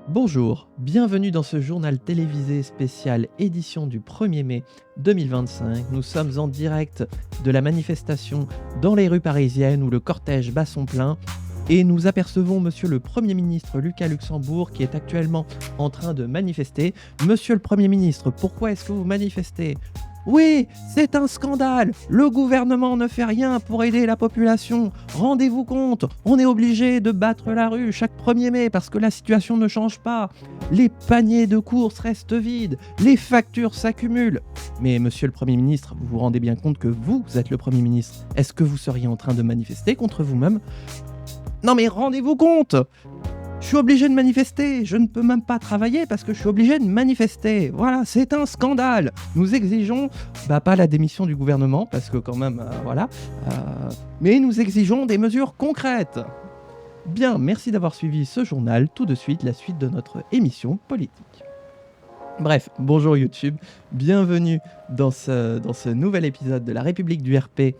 Bonjour, bienvenue dans ce journal télévisé spécial édition du 1er mai 2025. Nous sommes en direct de la manifestation dans les rues parisiennes où le cortège bat son plein et nous apercevons monsieur le Premier ministre Lucas Luxembourg qui est actuellement en train de manifester. Monsieur le Premier ministre, pourquoi est-ce que vous manifestez ? Oui, c'est un scandale. Le gouvernement ne fait rien pour aider la population. Rendez-vous compte, on est obligé de battre la rue chaque 1er mai parce que la situation ne change pas. Les paniers de courses restent vides, les factures s'accumulent. Mais monsieur le Premier ministre, vous vous rendez bien compte que vous êtes le Premier ministre. Est-ce que vous seriez en train de manifester contre vous-même ? Non mais rendez-vous compte ! Je suis obligé de manifester, je ne peux même pas travailler parce que je suis obligé de manifester. Voilà, c'est un scandale. Nous exigeons, pas la démission du gouvernement, parce que quand même, mais nous exigeons des mesures concrètes. Bien, merci d'avoir suivi ce journal. Tout de suite, la suite de notre émission politique. Bref, bonjour YouTube, bienvenue dans ce nouvel épisode de la République du RP,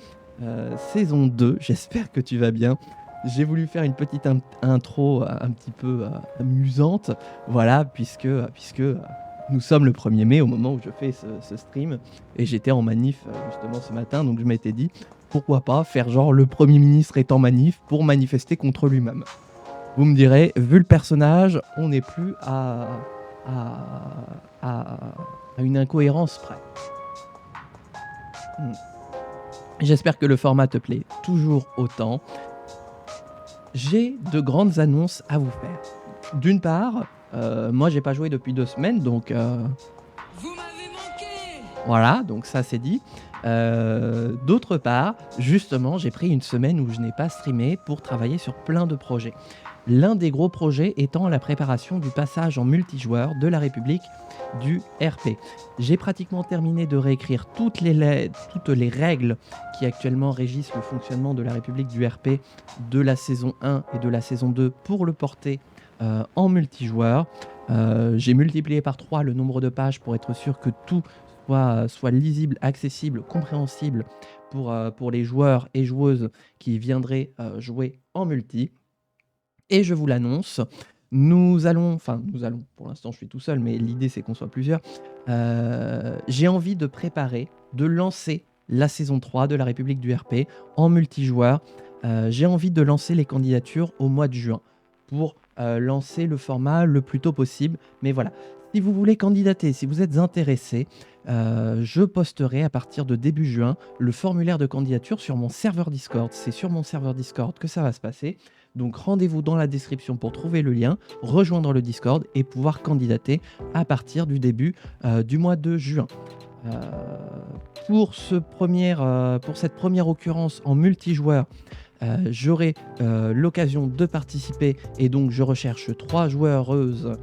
saison 2, j'espère que tu vas bien. J'ai voulu faire une petite intro un petit peu amusante, voilà, puisque nous sommes le 1er mai au moment où je fais ce stream, et j'étais en manif justement ce matin, donc je m'étais dit, pourquoi pas faire genre le Premier ministre est en manif pour manifester contre lui-même. Vous me direz, vu le personnage, on n'est plus à une incohérence près. J'espère que le format te plaît toujours autant. J'ai de grandes annonces à vous faire. D'une part, moi j'ai pas joué depuis 2 semaines, donc Vous m'avez manqué. Voilà, donc ça c'est dit. D'autre part, justement, j'ai pris une semaine où je n'ai pas streamé pour travailler sur plein de projets. L'un des gros projets étant la préparation du passage en multijoueur de la République du RP. J'ai pratiquement terminé de réécrire toutes les règles qui actuellement régissent le fonctionnement de la République du RP de la saison 1 et de la saison 2 pour le porter en multijoueur. J'ai multiplié par 3 le nombre de pages pour être sûr que tout soit lisible, accessible, compréhensible pour les joueurs et joueuses qui viendraient jouer en multi. Et je vous l'annonce, nous allons, pour l'instant je suis tout seul, mais l'idée c'est qu'on soit plusieurs. J'ai envie de préparer, de lancer la saison 3 de la République du RP en multijoueur. J'ai envie de lancer les candidatures au mois de juin pour lancer le format le plus tôt possible. Mais voilà, si vous voulez candidater, si vous êtes intéressé, je posterai à partir de début juin le formulaire de candidature sur mon serveur Discord. C'est sur mon serveur Discord que ça va se passer. Donc rendez-vous dans la description pour trouver le lien, rejoindre le Discord et pouvoir candidater à partir du début du mois de juin. Pour cette première occurrence en multijoueur, j'aurai l'occasion de participer et donc je recherche 3 joueuses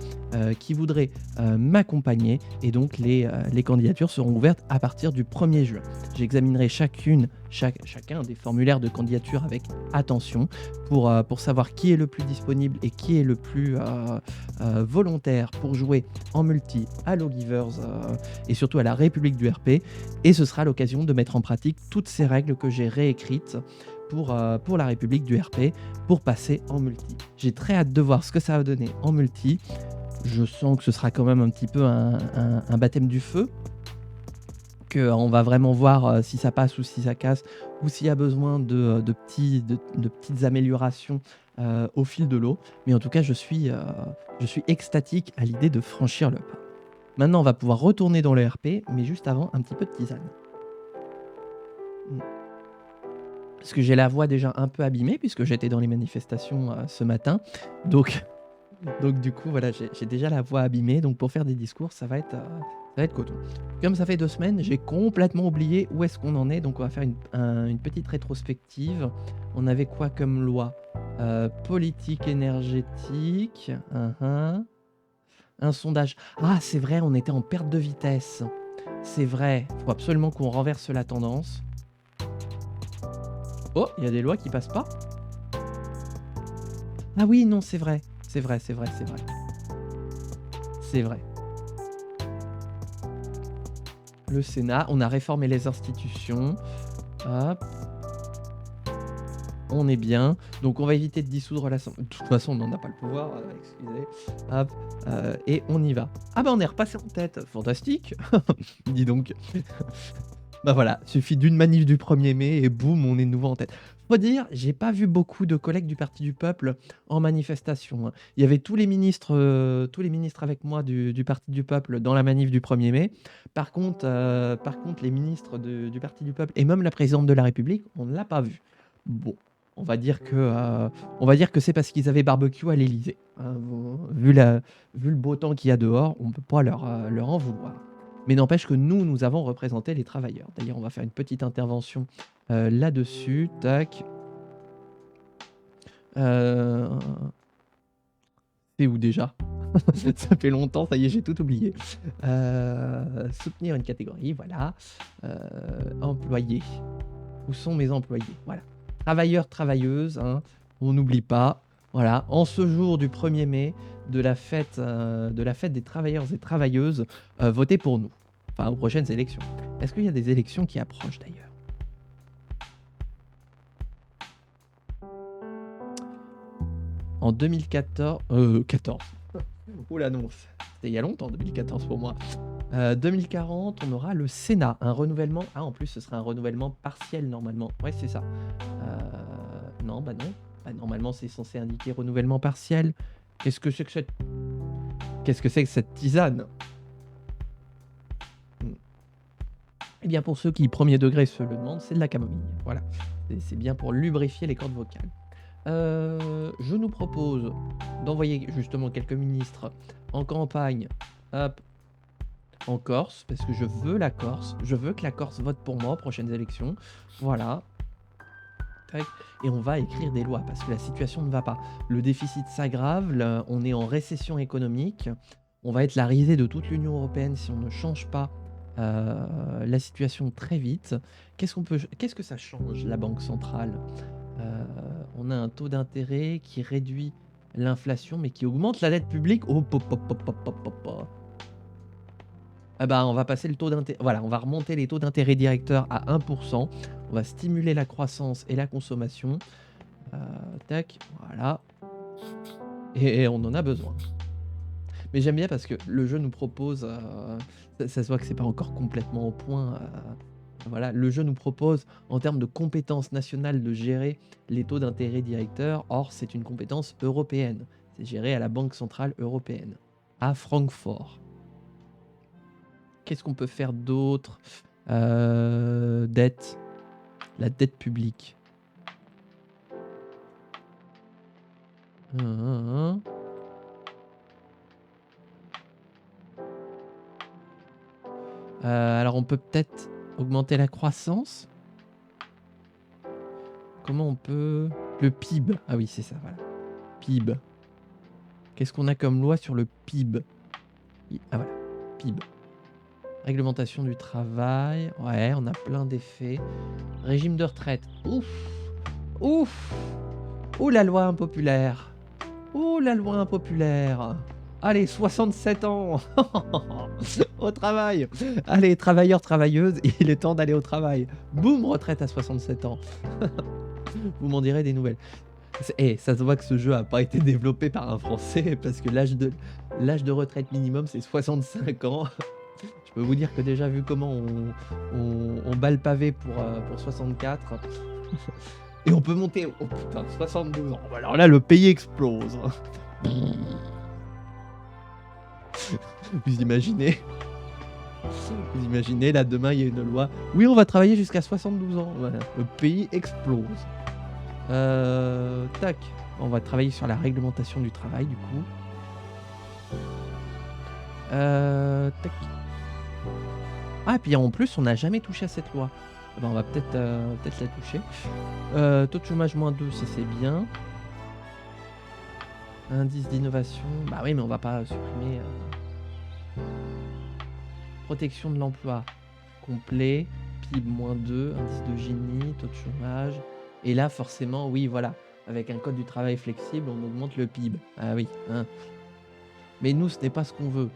qui voudraient m'accompagner et donc les candidatures seront ouvertes à partir du 1er juin. J'examinerai chacun des formulaires de candidature avec attention pour savoir qui est le plus disponible et qui est le plus volontaire pour jouer en multi à Lawgivers et surtout à la République du RP, et ce sera l'occasion de mettre en pratique toutes ces règles que j'ai réécrites pour la République du RP, pour passer en multi. J'ai très hâte de voir ce que ça va donner en multi. Je sens que ce sera quand même un petit peu un baptême du feu, qu'on va vraiment voir si ça passe ou si ça casse, ou s'il y a besoin de petites améliorations au fil de l'eau. Mais en tout cas, je suis extatique à l'idée de franchir le pas. Maintenant, on va pouvoir retourner dans le RP, mais juste avant, un petit peu de tisane. Parce que j'ai la voix déjà un peu abîmée, puisque j'étais dans les manifestations ce matin. Donc du coup, voilà, j'ai déjà la voix abîmée. Donc pour faire des discours, ça va être coton. Comme ça fait 2 semaines, j'ai complètement oublié où est-ce qu'on en est. Donc on va faire une petite rétrospective. On avait quoi comme loi ? Politique énergétique. Un sondage. Ah, c'est vrai, on était en perte de vitesse. C'est vrai, il faut absolument qu'on renverse la tendance. Oh, il y a des lois qui passent pas. Ah oui, non, c'est vrai. C'est vrai. Le Sénat, on a réformé les institutions. Hop. on est bien. Donc on va éviter de dissoudre l'Assemblée. De toute façon, on n'en a pas le pouvoir, excusez. Hop, et on y va. Ah bah on est repassé en tête, fantastique. Dis donc. Bah voilà, suffit d'une manif du 1er mai et boum, on est de nouveau en tête. Faut dire, j'ai pas vu beaucoup de collègues du Parti du Peuple en manifestation, hein. Il y avait tous les ministres avec moi du Parti du Peuple dans la manif du 1er mai. Par contre, les ministres du Parti du Peuple et même la présidente de la République, on ne l'a pas vu. Bon, on va dire que c'est parce qu'ils avaient barbecue à l'Élysée, hein. Vu le beau temps qu'il y a dehors, on peut pas leur en vouloir. Mais n'empêche que nous avons représenté les travailleurs. D'ailleurs, on va faire une petite intervention là-dessus. Tac. C'est où déjà? Ça fait longtemps, ça y est, j'ai tout oublié. Soutenir une catégorie, voilà. Employés. Où sont mes employés? Voilà. Travailleurs, travailleuses, hein, on n'oublie pas. Voilà, en ce jour du 1er mai, de la fête des travailleurs et travailleuses, votez pour nous. Enfin, aux prochaines élections. Est-ce qu'il y a des élections qui approchent d'ailleurs? En 2014... 14. Oula non, c'était il y a longtemps, 2014 pour moi. 2040, on aura le Sénat, un renouvellement... Ah, en plus, ce sera un renouvellement partiel normalement. Ouais, c'est ça. Non, bah non. Bah, normalement, c'est censé indiquer renouvellement partiel. Qu'est-ce que c'est que cette tisane? Eh bien, pour ceux qui, premier degré, se le demandent, c'est de la camomille. Voilà. C'est bien pour lubrifier les cordes vocales. Je nous propose d'envoyer justement quelques ministres en campagne, hop, en Corse, parce que je veux la Corse. Je veux que la Corse vote pour moi aux prochaines élections. Voilà. Tac. Et on va écrire des lois, parce que la situation ne va pas. Le déficit s'aggrave, on est en récession économique. On va être la risée de toute l'Union européenne si on ne change pas la situation très vite. Qu'est-ce que ça change, la Banque centrale? On a un taux d'intérêt qui réduit l'inflation, mais qui augmente la dette publique. Oh, pop, pop, pop, pop, pop, pop, pop. Ah bah, on va passer le taux d'intérêt. Voilà, on va remonter les taux d'intérêt directeurs à 1%. On va stimuler la croissance et la consommation. Tac, voilà. Et on en a besoin. Mais j'aime bien parce que le jeu nous propose, ça se voit que c'est pas encore complètement au point. Voilà, le jeu nous propose en termes de compétences nationales de gérer les taux d'intérêt directeurs. Or, c'est une compétence européenne. C'est géré à la Banque centrale européenne, à Francfort. Qu'est-ce qu'on peut faire d'autre? Dette. La dette publique. Alors on peut peut-être augmenter la croissance. Comment on peut... Le PIB. Ah oui, c'est ça, voilà. PIB. Qu'est-ce qu'on a comme loi sur le PIB? Ah voilà, PIB. Réglementation du travail. Ouais, on a plein d'effets. Régime de retraite. Ouf. Ouf. Oh, la loi impopulaire. Oh, la loi impopulaire. Allez, 67 ans. Au travail. Allez, travailleurs, travailleuses, il est temps d'aller au travail. Boum, retraite à 67 ans. Vous m'en direz des nouvelles. Et ça se voit que ce jeu n'a pas été développé par un Français, parce que l'âge de retraite minimum, c'est 65 ans. Je peux vous dire que déjà, vu comment on bat le pavé pour 64, et on peut monter, oh putain, 72 ans. Alors là, le pays explose. Vous imaginez, là, demain, il y a une loi. Oui, on va travailler jusqu'à 72 ans. Voilà. Le pays explose. Tac. On va travailler sur la réglementation du travail, du coup. Tac. Ah, et puis en plus, on n'a jamais touché à cette loi. Ben, on va peut-être la toucher. Taux de chômage -2, ça c'est bien. Indice d'innovation. Bah oui, mais on va pas supprimer. Protection de l'emploi. Complet. PIB -2. Indice de Gini. Taux de chômage. Et là, forcément, oui, voilà. Avec un code du travail flexible, on augmente le PIB. Ah oui. Hein. Mais nous, ce n'est pas ce qu'on veut.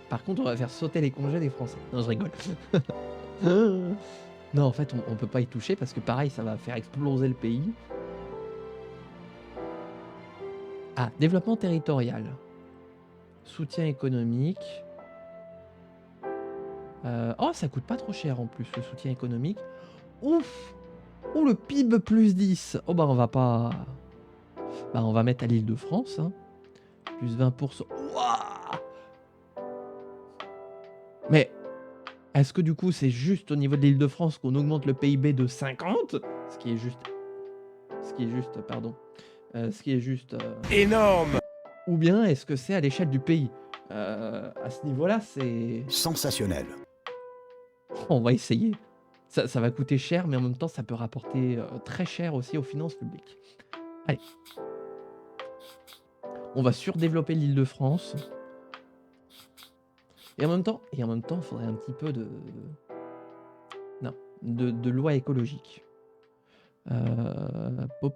Par contre, on va faire sauter les congés des Français. Non, je rigole. Non, en fait, on peut pas y toucher parce que pareil, ça va faire exploser le pays. Ah, développement territorial. Soutien économique. Oh, ça coûte pas trop cher en plus, le soutien économique. Ouf! Oh, le PIB plus 10. Oh, bah, on va pas. Bah, on va mettre à l'Île-de-France, hein. Plus 20%. Ouah! Mais est-ce que du coup, c'est juste au niveau de l'Île-de-France qu'on augmente le PIB de 50? Ce qui est juste. Ce qui est juste, pardon. Ce qui est juste. Énorme! Ou bien est-ce que c'est à l'échelle du pays? À ce niveau-là, c'est. Sensationnel. On va essayer. Ça va coûter cher, mais en même temps, ça peut rapporter très cher aussi aux finances publiques. Allez. On va surdévelopper l'Île-de-France. Et en même temps, il faudrait un petit peu de. Non, de loi écologique.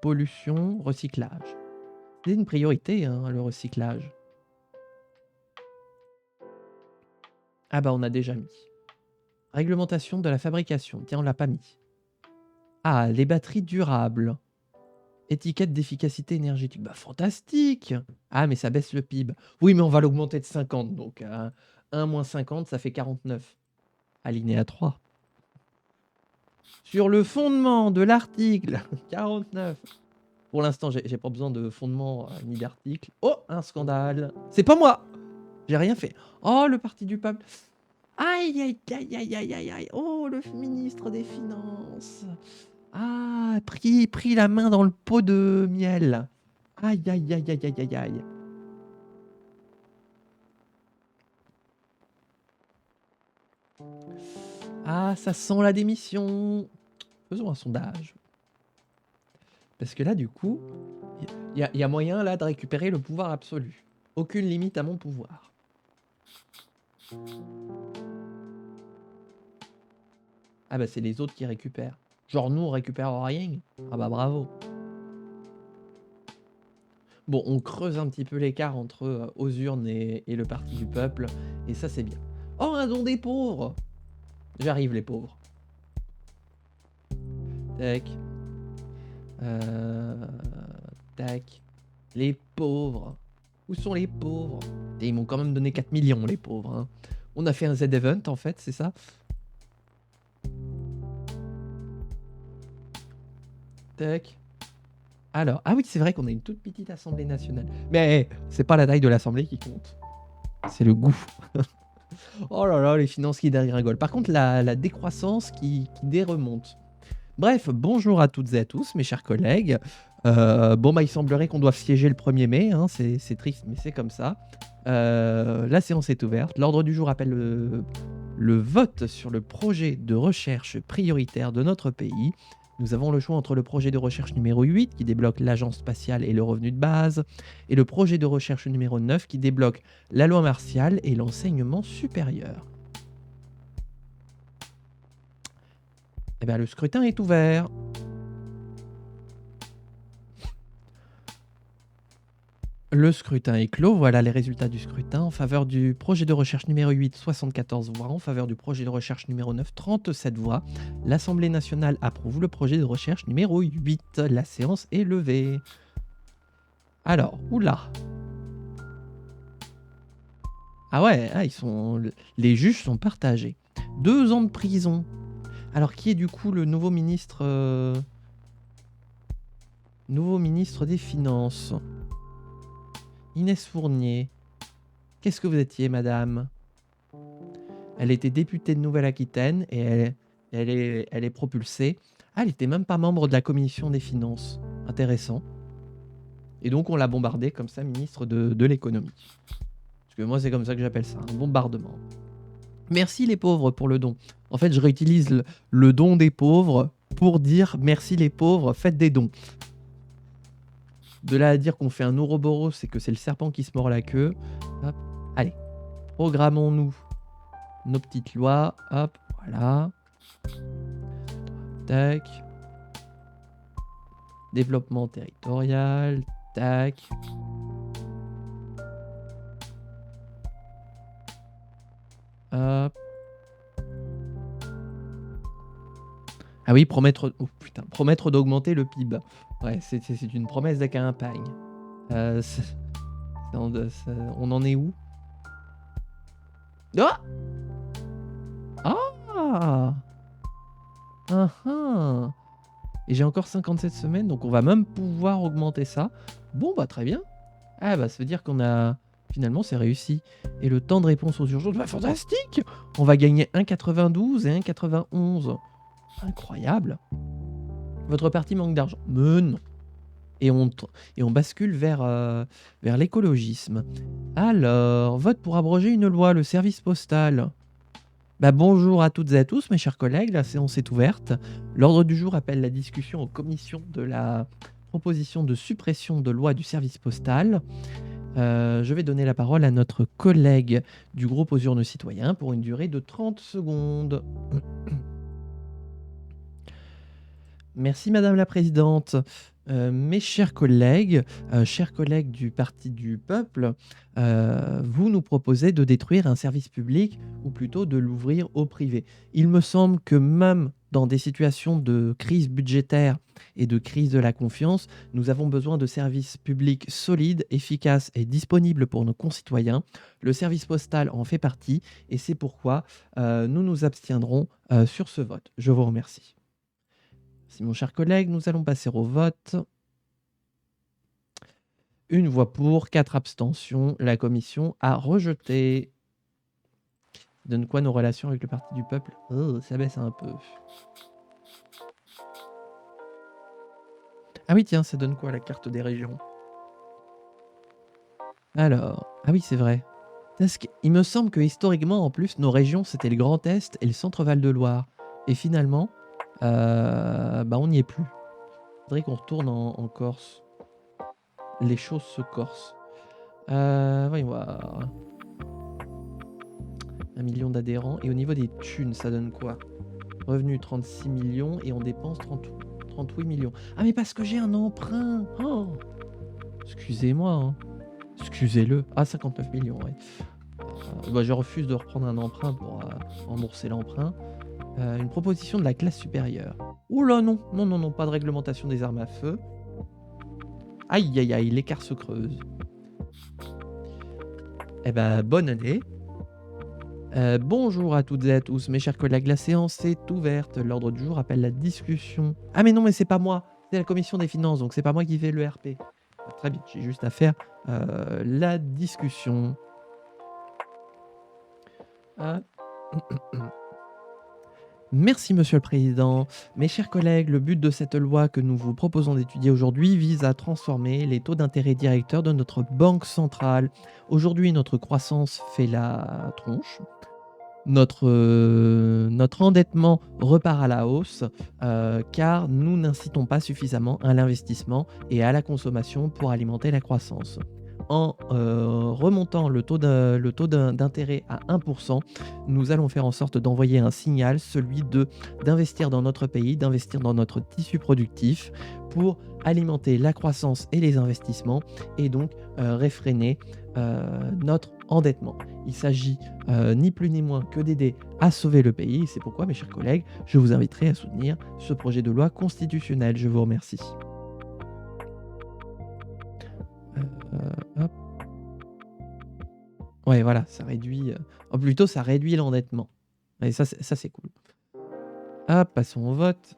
Pollution, recyclage. C'est une priorité, hein, le recyclage. Ah bah on a déjà mis. Réglementation de la fabrication. Tiens, on l'a pas mis. Ah, les batteries durables. Étiquette d'efficacité énergétique. Bah fantastique. Ah, mais ça baisse le PIB. Oui, mais on va l'augmenter de 50. Donc 1 moins 50, ça fait 49. Alinéa 3. Sur le fondement de l'article 49. Pour l'instant, j'ai pas besoin de fondement ni d'article. Oh, un scandale. C'est pas moi. J'ai rien fait. Oh, le parti du peuple. Aïe, aïe, aïe, aïe, aïe, aïe, aïe. Oh, le ministre des Finances. Ah, pris la main dans le pot de miel. Aïe, aïe, aïe, aïe, aïe, aïe, aïe. Ah, ça sent la démission. Faisons un sondage. Parce que là, du coup, il y a moyen là de récupérer le pouvoir absolu. Aucune limite à mon pouvoir. Ah bah c'est les autres qui récupèrent. Genre nous on récupère rien. Ah bah bravo. Bon, on creuse un petit peu l'écart entre aux urnes et le parti du peuple. Et ça c'est bien. Oh, un don des pauvres. J'arrive les pauvres. Tac. Tac. Les pauvres. Où sont les pauvres? Et ils m'ont quand même donné 4 millions les pauvres, hein. On a fait un Z-Event en fait, c'est ça? Tac. Alors, ah oui, c'est vrai qu'on a une toute petite assemblée nationale. Mais c'est pas la taille de l'assemblée qui compte. C'est le goût. Oh là là, les finances qui dégringolent. Par contre, la décroissance qui déremonte. Bref, bonjour à toutes et à tous, mes chers collègues. Bon, bah, il semblerait qu'on doive siéger le 1er mai. Hein, c'est triste, mais c'est comme ça. La séance est ouverte. L'ordre du jour appelle le vote sur le projet de recherche prioritaire de notre pays. Nous avons le choix entre le projet de recherche numéro 8 qui débloque l'agence spatiale et le revenu de base, et le projet de recherche numéro 9 qui débloque la loi martiale et l'enseignement supérieur. Eh bien, le scrutin est ouvert. Le scrutin est clos. Voilà les résultats du scrutin. En faveur du projet de recherche numéro 8, 74 voix. En faveur du projet de recherche numéro 9, 37 voix. L'Assemblée nationale approuve le projet de recherche numéro 8. La séance est levée. Alors, oula. Ah ouais, ah, les juges sont partagés. 2 ans de prison. Alors, qui est du coup le nouveau ministre des Finances? Inès Fournier. Qu'est-ce que vous étiez, madame? Elle était députée de Nouvelle-Aquitaine et elle est propulsée. Ah, elle était même pas membre de la commission des finances. Intéressant. Et donc, on l'a bombardée comme ça, ministre de l'économie. Parce que moi, c'est comme ça que j'appelle ça, un bombardement. Merci les pauvres pour le don. En fait, je réutilise le don des pauvres pour dire merci les pauvres, faites des dons. De là à dire qu'on fait un Ouroboros, c'est que c'est le serpent qui se mord la queue. Hop. Allez, programmons-nous nos petites lois. Hop, voilà. Tac. Développement territorial. Tac. Hop. Ah oui, promettre d'augmenter le PIB. Ouais, c'est une promesse de campagne. On en est où? Ah! Ah! Ah ah! Et j'ai encore 57 semaines, donc on va même pouvoir augmenter ça. Bon, bah très bien. Ah bah ça veut dire qu'on a... Finalement, c'est réussi. Et le temps de réponse aux urgences, bah fantastique! On va gagner 1,92 et 1,91. Incroyable. Votre parti manque d'argent. Mais non. Et on bascule vers l'écologisme. Alors, vote pour abroger une loi, le service postal. Bah, bonjour à toutes et à tous, mes chers collègues, la séance est ouverte. L'ordre du jour appelle la discussion en commission de la proposition de suppression de loi du service postal. Je vais donner la parole à notre collègue du groupe aux urnes citoyens pour une durée de 30 secondes. Merci Madame la Présidente. Mes chers collègues du Parti du Peuple, vous nous proposez de détruire un service public ou plutôt de l'ouvrir au privé. Il me semble que même dans des situations de crise budgétaire et de crise de la confiance, nous avons besoin de services publics solides, efficaces et disponibles pour nos concitoyens. Le service postal en fait partie et c'est pourquoi nous nous abstiendrons sur ce vote. Je vous remercie. Merci mon cher collègue, nous allons passer au vote. Une voix pour, 4 abstentions. La commission a rejeté. Donne quoi nos relations avec le Parti du Peuple? Oh, ça baisse un peu. Ah oui, tiens, ça donne quoi la carte des régions? Alors, ah oui, c'est vrai. Il me semble que historiquement, en plus, nos régions, c'était le Grand Est et le Centre Val-de-Loire. Et finalement, bah on n'y est plus. Il faudrait qu'on retourne en Corse. Les choses se corsent. Voyons voir. 1 million d'adhérents. Et au niveau des thunes, ça donne quoi? Revenu 36 millions et on dépense 38 millions. Ah mais parce que j'ai un emprunt. Oh, excusez-moi. Hein. Excusez-le. Ah, 59 millions, ouais. Bah, je refuse de reprendre un emprunt pour rembourser l'emprunt. Une proposition de la classe supérieure. Ouh là, non. Non, non, non, pas de réglementation des armes à feu. Aïe, aïe, aïe, l'écart se creuse. Eh ben, bonne année. Bonjour à toutes et à tous, mes chers collègues, la séance est ouverte. L'ordre du jour appelle la discussion... Ah mais non, mais c'est pas moi, c'est la commission des finances, donc c'est pas moi qui fais le RP. Très bien, j'ai juste à faire la discussion. Merci Monsieur le Président. Mes chers collègues, le but de cette loi que nous vous proposons d'étudier aujourd'hui vise à transformer les taux d'intérêt directeurs de notre banque centrale. Aujourd'hui, notre croissance fait la tronche. Notre endettement repart à la hausse car nous n'incitons pas suffisamment à l'investissement et à la consommation pour alimenter la croissance. En remontant le taux d'intérêt à 1%, nous allons faire en sorte d'envoyer un signal, celui d'investir dans notre pays, d'investir dans notre tissu productif pour alimenter la croissance et les investissements et donc réfréner notre endettement. Il s'agit ni plus ni moins que d'aider à sauver le pays. C'est pourquoi, mes chers collègues, je vous inviterai à soutenir ce projet de loi constitutionnelle. Je vous remercie. Hop. Ouais, voilà, ça réduit... Oh, plutôt, ça réduit l'endettement. Et ça, c'est cool. Hop, passons au vote.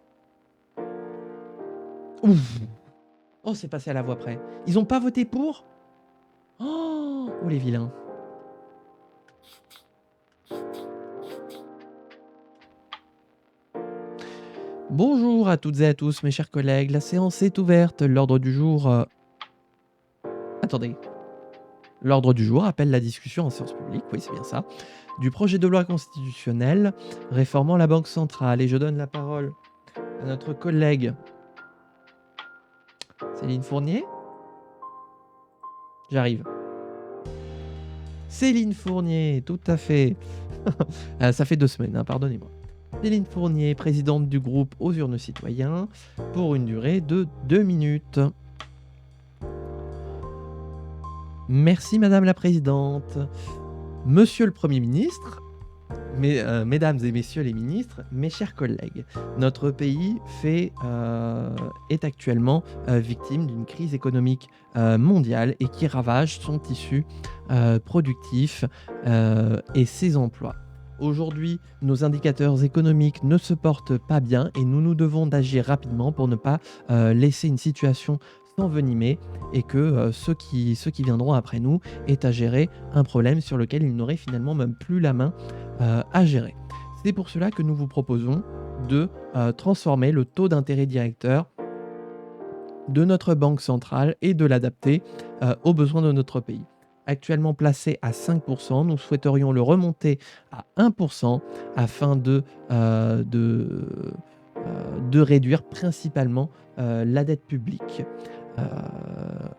Ouf. Oh, c'est passé à la voix près. Ils n'ont pas voté pour? Oh, les vilains. Bonjour à toutes et à tous, mes chers collègues. La séance est ouverte. L'ordre du jour... Attendez. L'ordre du jour appelle la discussion en séance publique, oui c'est bien ça, du projet de loi constitutionnelle réformant la Banque centrale. Et je donne la parole à notre collègue Céline Fournier. J'arrive. Céline Fournier, tout à fait. Ça fait 2 semaines, hein, pardonnez-moi. Céline Fournier, présidente du groupe aux urnes citoyens, pour une durée de 2 minutes. Merci Madame la Présidente. Monsieur le Premier ministre, Mesdames et messieurs les ministres, mes chers collègues, notre pays est actuellement victime d'une crise économique mondiale et qui ravage son tissu productif et ses emplois. Aujourd'hui, nos indicateurs économiques ne se portent pas bien et nous nous devons d'agir rapidement pour ne pas laisser une situation s'envenimer et que ceux qui viendront après nous aient à gérer un problème sur lequel ils n'auraient finalement même plus la main à gérer. C'est pour cela que nous vous proposons de transformer le taux d'intérêt directeur de notre banque centrale et de l'adapter aux besoins de notre pays. Actuellement placé à 5%, nous souhaiterions le remonter à 1% afin de réduire principalement la dette publique.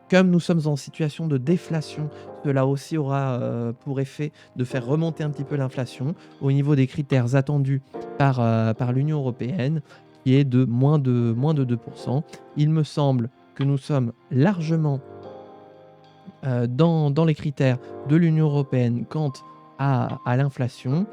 Comme nous sommes en situation de déflation, cela aussi aura pour effet de faire remonter un petit peu l'inflation au niveau des critères attendus par l'Union européenne, qui est de moins de 2%. Il me semble que nous sommes largement dans les critères de l'Union européenne quant à l'inflation.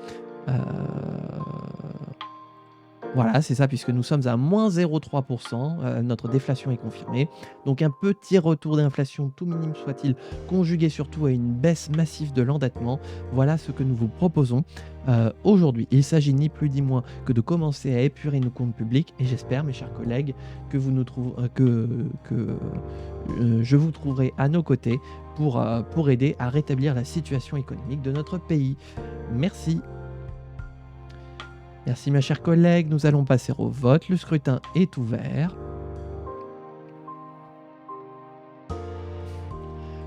Voilà, c'est ça, puisque nous sommes à moins 0,3%, notre déflation est confirmée. Donc un petit retour d'inflation, tout minime soit-il, conjugué surtout à une baisse massive de l'endettement. Voilà ce que nous vous proposons aujourd'hui. Il s'agit ni plus ni moins que de commencer à épurer nos comptes publics, et j'espère, mes chers collègues, que vous nous je vous trouverai à nos côtés pour aider à rétablir la situation économique de notre pays. Merci. Merci mes chers collègues, nous allons passer au vote. Le scrutin est ouvert.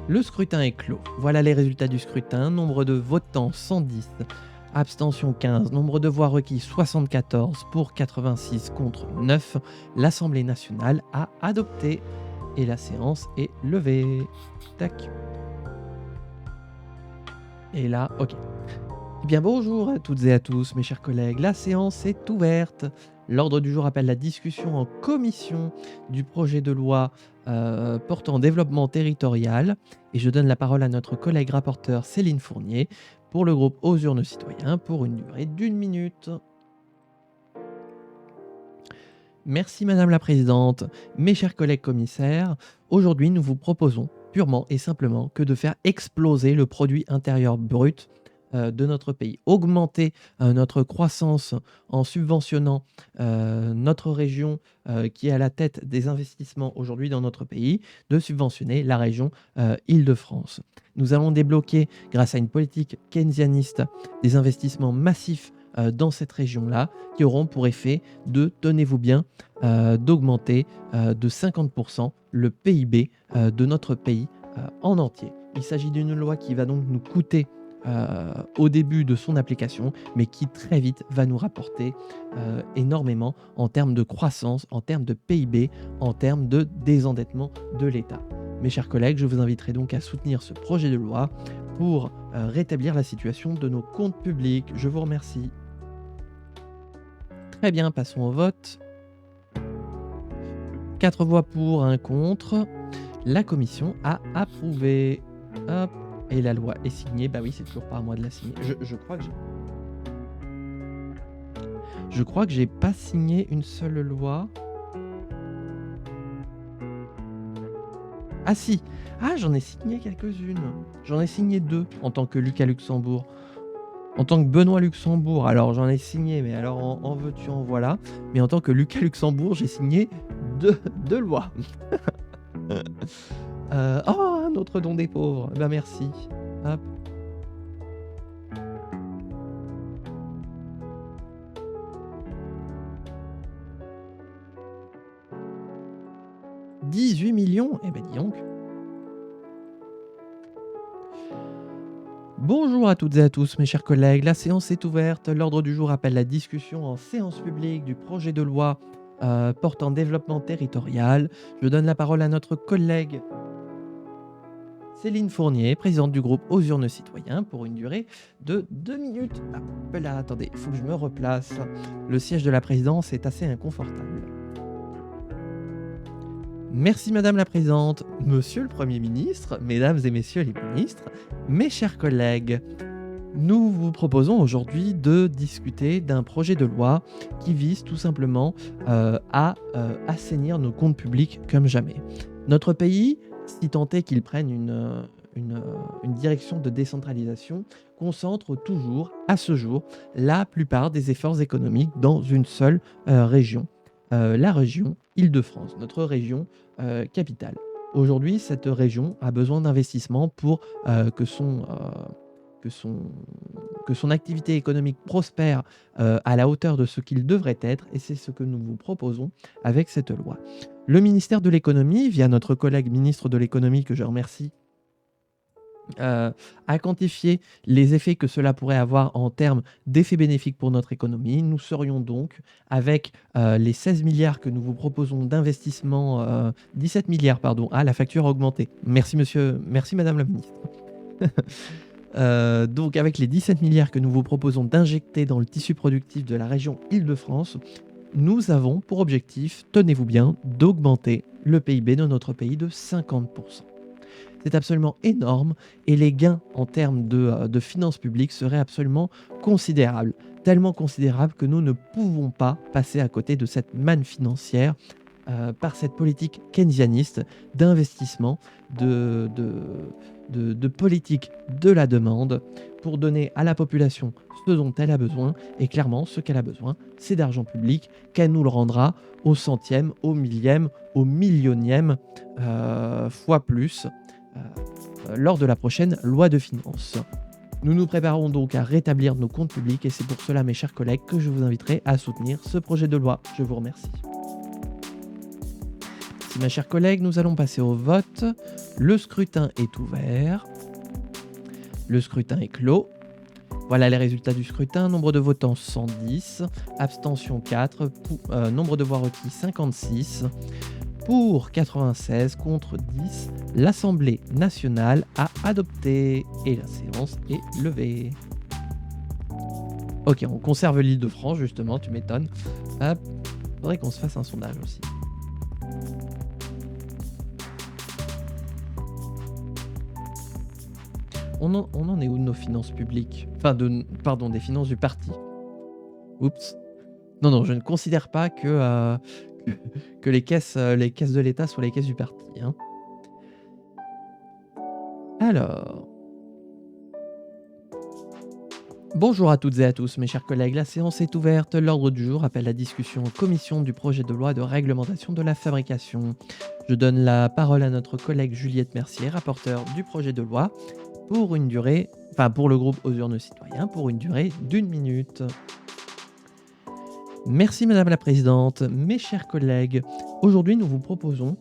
Le scrutin est clos. Voilà les résultats du scrutin. Nombre de votants 110, abstention 15, nombre de voix requis 74 pour 86 contre 9. L'Assemblée nationale a adopté et la séance est levée. Tac. Et là, ok. Eh bien bonjour à toutes et à tous mes chers collègues, la séance est ouverte. L'ordre du jour appelle la discussion en commission du projet de loi portant développement territorial et je donne la parole à notre collègue rapporteure Céline Fournier pour le groupe Aux Urnes Citoyens pour une durée d'1 minute. Merci Madame la Présidente. Mes chers collègues commissaires, aujourd'hui nous vous proposons purement et simplement que de faire exploser le produit intérieur brut de notre pays, augmenter notre croissance en subventionnant notre région qui est à la tête des investissements aujourd'hui dans notre pays, de subventionner la région Île-de-France. Nous allons débloquer, grâce à une politique keynesianiste, des investissements massifs dans cette région-là, qui auront pour effet de, tenez-vous bien, d'augmenter de 50% le PIB de notre pays en entier. Il s'agit d'une loi qui va donc nous coûter au début de son application, mais qui très vite va nous rapporter énormément en termes de croissance, en termes de PIB, en termes de désendettement de l'État. Mes chers collègues, je vous inviterai donc à soutenir ce projet de loi pour rétablir la situation de nos comptes publics. Je vous remercie. Très bien, passons au vote. 4 voix pour, 1 contre. La commission a approuvé. Hop. Et la loi est signée. Bah oui, c'est toujours pas à moi de la signer. Je crois que j'ai pas signé une seule loi. Ah si. Ah, j'en ai signé quelques-unes. J'en ai signé 2 en tant que Lucas Luxembourg. En tant que Benoît Luxembourg, alors j'en ai signé, mais alors en veux-tu, en voilà. Mais en tant que Lucas Luxembourg, j'ai signé 2 lois. Oh, un autre don des pauvres. Ben merci. Hop. « 18 millions !» Eh ben dis donc. Bonjour à toutes et à tous mes chers collègues, la séance est ouverte. L'ordre du jour appelle la discussion en séance publique du projet de loi portant développement territorial. Je donne la parole à notre collègue Céline Fournier, présidente du groupe Aux Urnes Citoyens, pour une durée de 2 minutes. Ah, là, attendez, il faut que je me replace. Le siège de la présidence est assez inconfortable. Merci Madame la Présidente, Monsieur le Premier ministre, Mesdames et Messieurs les ministres, mes chers collègues. Nous vous proposons aujourd'hui de discuter d'un projet de loi qui vise tout simplement à assainir nos comptes publics comme jamais. Notre pays, si tant est qu'il prenne une direction de décentralisation, concentre toujours, à ce jour, la plupart des efforts économiques dans une seule région, la région Île-de-France, notre région capitale. Aujourd'hui, cette région a besoin d'investissements pour que que son, que son activité économique prospère à la hauteur de ce qu'il devrait être, et c'est ce que nous vous proposons avec cette loi. Le ministère de l'économie, via notre collègue ministre de l'économie, que je remercie, a quantifié les effets que cela pourrait avoir en termes d'effets bénéfiques pour notre économie. Nous serions donc, avec les 16 milliards que nous vous proposons d'investissement, 17 milliards, pardon, la facture a augmenté. Merci madame la ministre. Donc avec les 17 milliards que nous vous proposons d'injecter dans le tissu productif de la région Île-de-France, nous avons pour objectif, tenez-vous bien, d'augmenter le PIB de notre pays de 50%. C'est absolument énorme et les gains en termes de finances publiques seraient absolument considérables. Tellement considérables que nous ne pouvons pas passer à côté de cette manne financière par cette politique keynesianiste d'investissement, de politique de la demande pour donner à la population ce dont elle a besoin. Et clairement, ce qu'elle a besoin, c'est d'argent public qu'elle nous le rendra au centième, au millième, au millionième fois plus lors de la prochaine loi de finances. Nous nous préparons donc à rétablir nos comptes publics et c'est pour cela, mes chers collègues, que je vous inviterai à soutenir ce projet de loi. Je vous remercie. Mes chers collègues, nous allons passer au vote. Le scrutin est ouvert. Le scrutin est clos. Voilà les résultats du scrutin. Nombre de votants 110, abstention 4, nombre de voix requis 56, pour 96, contre 10. L'Assemblée nationale a adopté et la séance est levée. Ok, on conserve l'Île-de-France justement, tu m'étonnes. Hop, faudrait qu'on se fasse un sondage aussi. On en est où de nos finances publiques? Enfin, pardon, des finances du parti. Oups. Non, je ne considère pas que les caisses de l'État soient les caisses du parti. Hein. Alors... Bonjour à toutes et à tous, mes chers collègues. La séance est ouverte. L'ordre du jour appelle la discussion en commission du projet de loi de réglementation de la fabrication. Je donne la parole à notre collègue Juliette Mercier, rapporteure du projet de loi, pour le groupe Aux urnes citoyens, pour une durée d'1 minute. Merci Madame la Présidente. Mes chers collègues, aujourd'hui nous vous proposons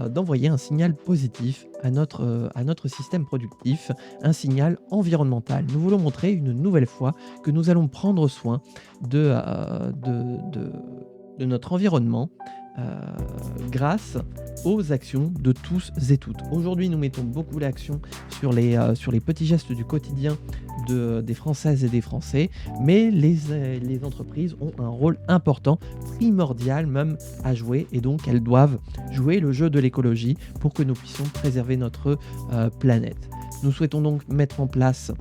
d'envoyer un signal positif à notre système productif, un signal environnemental. Nous voulons montrer une nouvelle fois que nous allons prendre soin de notre environnement grâce aux actions de tous et toutes. Aujourd'hui, nous mettons beaucoup l'accent sur les petits gestes du quotidien des Françaises et des Français, mais les entreprises ont un rôle important, primordial même à jouer, et donc elles doivent jouer le jeu de l'écologie pour que nous puissions préserver notre planète. Nous souhaitons donc mettre en place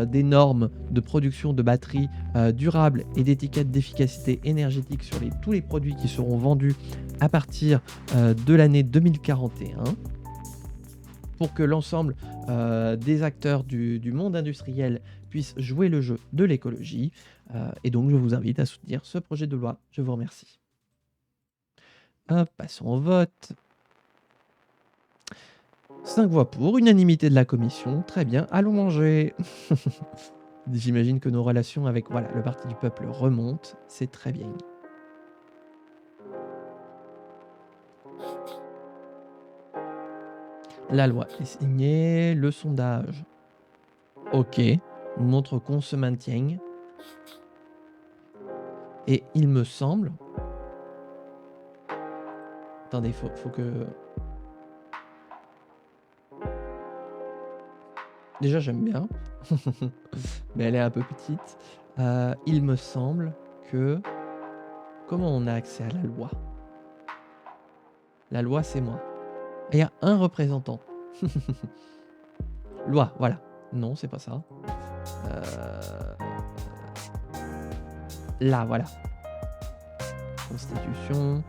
des normes de production de batteries durables et d'étiquettes d'efficacité énergétique sur tous les produits qui seront vendus à partir de l'année 2041 pour que l'ensemble des acteurs du monde industriel puissent jouer le jeu de l'écologie. Et donc je vous invite à soutenir ce projet de loi. Je vous remercie. Passons au vote. 5 voix pour, unanimité de la commission. Très bien, allons manger. J'imagine que nos relations avec le Parti du Peuple remontent. C'est très bien. La loi est signée. Le sondage. Ok. Montre qu'on se maintient. Et il me semble... Attendez, faut que... Déjà, j'aime bien. Mais elle est un peu petite. Il me semble que... Comment on a accès à la loi? La loi, c'est moi. Et il y a un représentant. Loi, voilà. Non, c'est pas ça. Là, voilà. Constitution.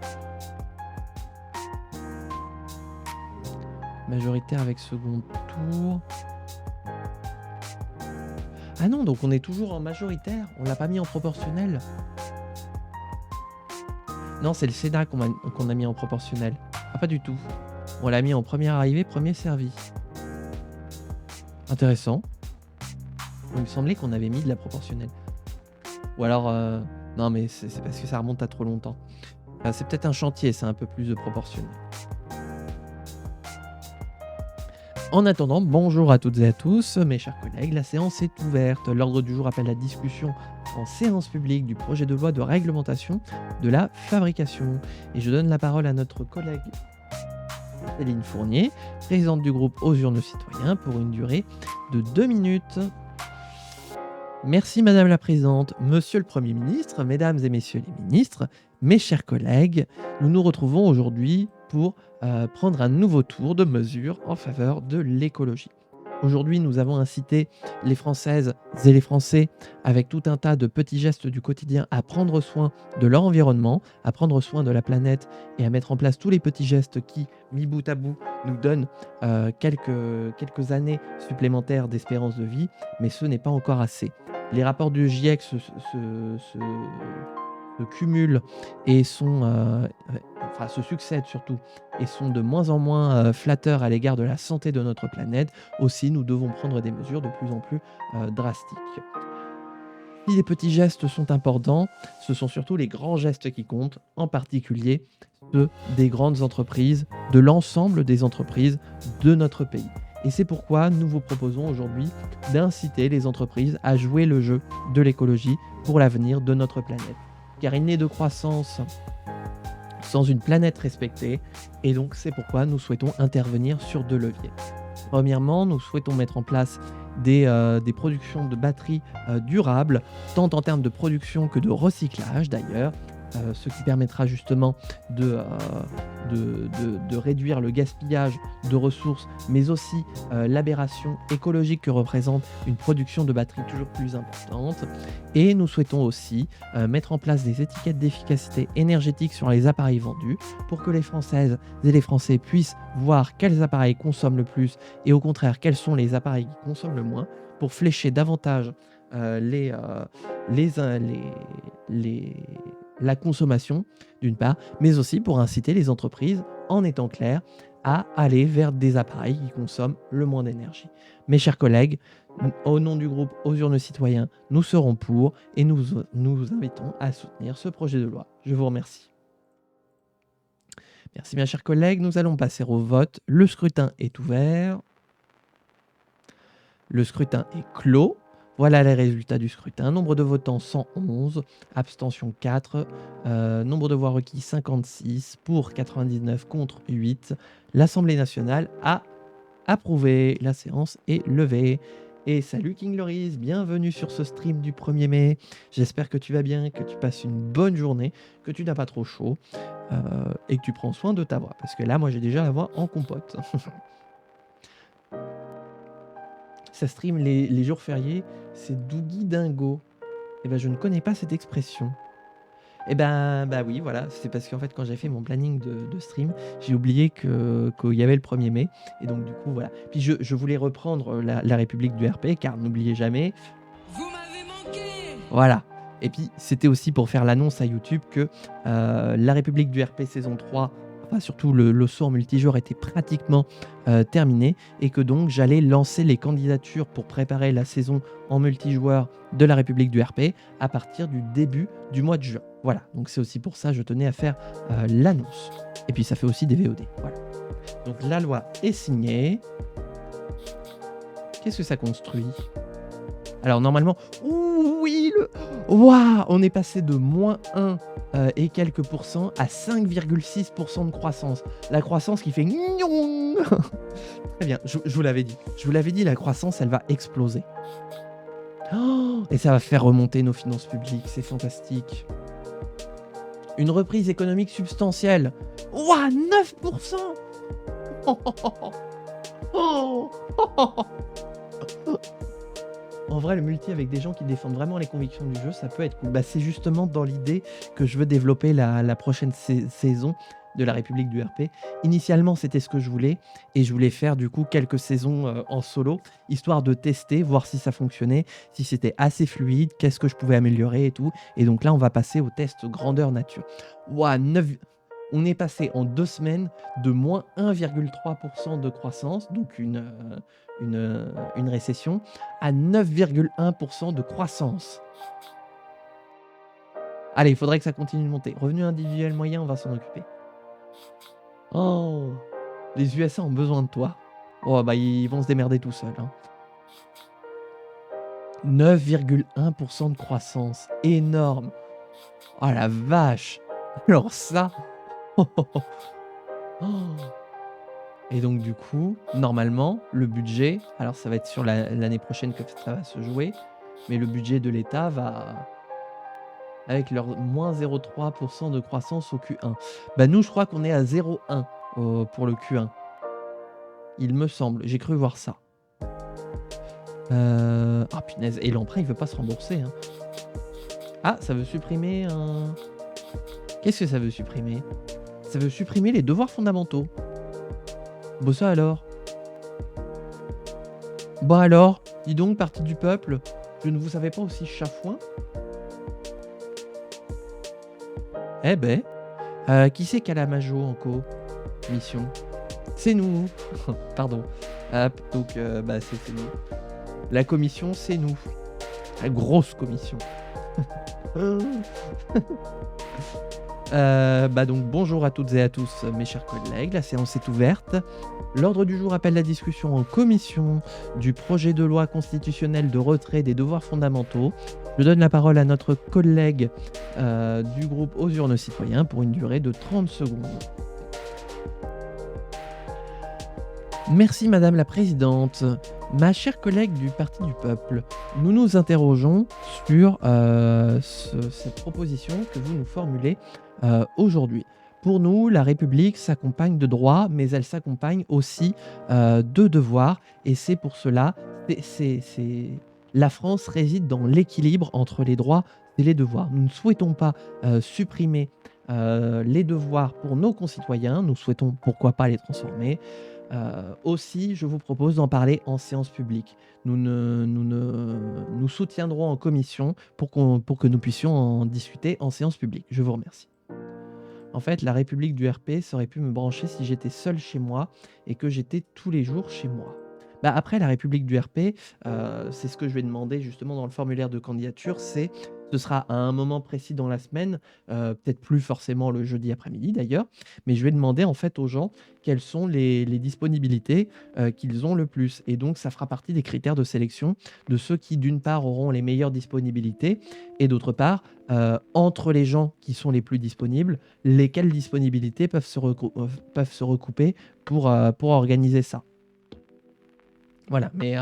Majoritaire avec second tour. Ah non, donc on est toujours en majoritaire. On l'a pas mis en proportionnel. Non, c'est le Sénat qu'on a mis en proportionnel. Ah, pas du tout. On l'a mis en première arrivée, premier servi. Intéressant. Il me semblait qu'on avait mis de la proportionnelle. Ou alors... non, mais c'est parce que ça remonte à trop longtemps. C'est peut-être un chantier, c'est un peu plus de proportionnel. En attendant, bonjour à toutes et à tous, mes chers collègues, la séance est ouverte. L'ordre du jour appelle la discussion en séance publique du projet de loi de réglementation de la fabrication. Et je donne la parole à notre collègue Céline Fournier, présidente du groupe Aux Urnes Citoyens, pour une durée de 2 minutes. Merci Madame la Présidente, Monsieur le Premier ministre, Mesdames et Messieurs les ministres, mes chers collègues, nous nous retrouvons aujourd'hui pour prendre un nouveau tour de mesures en faveur de l'écologie. Aujourd'hui, nous avons incité les Françaises et les Français, avec tout un tas de petits gestes du quotidien, à prendre soin de leur environnement, à prendre soin de la planète et à mettre en place tous les petits gestes qui, mis bout à bout, nous donnent quelques années supplémentaires d'espérance de vie, mais ce n'est pas encore assez. Les rapports du GIEC se cumulent et se succèdent surtout et sont de moins en moins flatteurs à l'égard de la santé de notre planète. Aussi, nous devons prendre des mesures de plus en plus drastiques. Si les petits gestes sont importants, ce sont surtout les grands gestes qui comptent, en particulier ceux des grandes entreprises, de l'ensemble des entreprises de notre pays. Et c'est pourquoi nous vous proposons aujourd'hui d'inciter les entreprises à jouer le jeu de l'écologie pour l'avenir de notre planète. Car il n'est de croissance sans une planète respectée, et donc c'est pourquoi nous souhaitons intervenir sur 2 leviers. Premièrement, nous souhaitons mettre en place des productions de batteries durables, tant en termes de production que de recyclage d'ailleurs, ce qui permettra justement de réduire le gaspillage de ressources, mais aussi l'aberration écologique que représente une production de batteries toujours plus importante. Et nous souhaitons aussi mettre en place des étiquettes d'efficacité énergétique sur les appareils vendus pour que les Françaises et les Français puissent voir quels appareils consomment le plus et au contraire quels sont les appareils qui consomment le moins, pour flécher davantage la consommation d'une part, mais aussi pour inciter les entreprises, en étant clair, à aller vers des appareils qui consomment le moins d'énergie. Mes chers collègues, au nom du groupe Aux Urnes Citoyens, nous serons pour et nous vous invitons à soutenir ce projet de loi. Je vous remercie. Merci mes chers collègues, nous allons passer au vote. Le scrutin est ouvert. Le scrutin est clos. Voilà les résultats du scrutin. Nombre de votants 111, abstention 4, nombre de voix requis 56, pour 99, contre 8. L'Assemblée nationale a approuvé. La séance est levée. Et salut King Loris, bienvenue sur ce stream du 1er mai. J'espère que tu vas bien, que tu passes une bonne journée, que tu n'as pas trop chaud et que tu prends soin de ta voix. Parce que là, moi j'ai déjà la voix en compote. Ça stream les jours fériés, c'est Dougie Dingo. Eh ben, je ne connais pas cette expression. Eh ben, bah oui, voilà, c'est parce qu'en fait, quand j'ai fait mon planning de stream, j'ai oublié qu'il y avait le 1er mai. Et donc, du coup, voilà. Puis, je voulais reprendre la République du RP, car n'oubliez jamais... Vous m'avez manqué. Voilà. Et puis, c'était aussi pour faire l'annonce à YouTube que la République du RP saison 3... Enfin, surtout le saut en multijoueur était pratiquement terminé et que donc j'allais lancer les candidatures pour préparer la saison en multijoueur de la République du RP à partir du début du mois de juin. Voilà, donc c'est aussi pour ça que je tenais à faire l'annonce. Et puis ça fait aussi des VOD. Voilà. Donc la loi est signée. Qu'est-ce que ça construit ? Alors normalement, oui, waouh, on est passé de moins 1 et quelques pourcents à 5,6% de croissance. La croissance qui fait... Très bien, je vous l'avais dit. Je vous l'avais dit, la croissance, elle va exploser. Oh, et ça va faire remonter nos finances publiques, c'est fantastique. Une reprise économique substantielle. Ouah, 9%. Oh, en vrai, le multi avec des gens qui défendent vraiment les convictions du jeu, ça peut être cool. Bah, c'est justement dans l'idée que je veux développer la prochaine saison de la République du RP. Initialement, c'était ce que je voulais, et je voulais faire du coup quelques saisons en solo, histoire de tester, voir si ça fonctionnait, si c'était assez fluide, qu'est-ce que je pouvais améliorer et tout. Et donc là, on va passer au test grandeur nature. Ouah, on est passé en 2 semaines de moins 1,3% de croissance, donc une récession, à 9,1% de croissance. Allez, il faudrait que ça continue de monter. Revenu individuel moyen, on va s'en occuper. Oh, les USA ont besoin de toi. Oh, bah ils vont se démerder tout seuls. 9,1% de croissance. Énorme. Oh la vache. Alors ça... Et donc du coup, normalement, le budget, alors ça va être sur l'année prochaine que ça va se jouer, mais le budget de l'État va, avec leur moins 0,3% de croissance au Q1. Bah nous, je crois qu'on est à 0,1 pour le Q1. Il me semble, j'ai cru voir ça. Ah punaise, et l'emprunt il veut pas se rembourser. Ah, ça veut supprimer un... Qu'est-ce que ça veut supprimer? Ça veut supprimer les devoirs fondamentaux. Bon ça alors. Bah alors, dis donc, partie du peuple, je ne vous savais pas aussi chafouin. Eh ben, qui c'est qui a la majo en co-mission? C'est nous. Pardon. Donc, bah c'est nous. La commission, c'est nous. La grosse commission. Bah donc bonjour à toutes et à tous mes chers collègues, la séance est ouverte. L'ordre du jour appelle la discussion en commission du projet de loi constitutionnelle de retrait des devoirs fondamentaux. Je donne la parole à notre collègue du groupe Aux Urnes Citoyens pour une durée de 30 secondes. Merci Madame la Présidente. Ma chère collègue du Parti du Peuple, nous nous interrogeons sur cette proposition que vous nous formulez aujourd'hui. Pour nous, la République s'accompagne de droits, mais elle s'accompagne aussi de devoirs. Et c'est pour cela, la France réside dans l'équilibre entre les droits et les devoirs. Nous ne souhaitons pas supprimer les devoirs pour nos concitoyens, nous souhaitons pourquoi pas les transformer. Aussi, je vous propose d'en parler en séance publique. Nous soutiendrons en commission pour que nous puissions en discuter en séance publique. Je vous remercie. En fait, la République du RP, ça aurait pu me brancher si j'étais seul chez moi et que j'étais tous les jours chez moi. Bah après, la République du RP, c'est ce que je vais demander justement dans le formulaire de candidature, ce sera à un moment précis dans la semaine, peut-être plus forcément le jeudi après-midi d'ailleurs, mais je vais demander en fait aux gens quelles sont les disponibilités qu'ils ont le plus. Et donc ça fera partie des critères de sélection de ceux qui d'une part auront les meilleures disponibilités et d'autre part, entre les gens qui sont les plus disponibles, lesquelles disponibilités peuvent se recouper pour organiser ça. Voilà, mais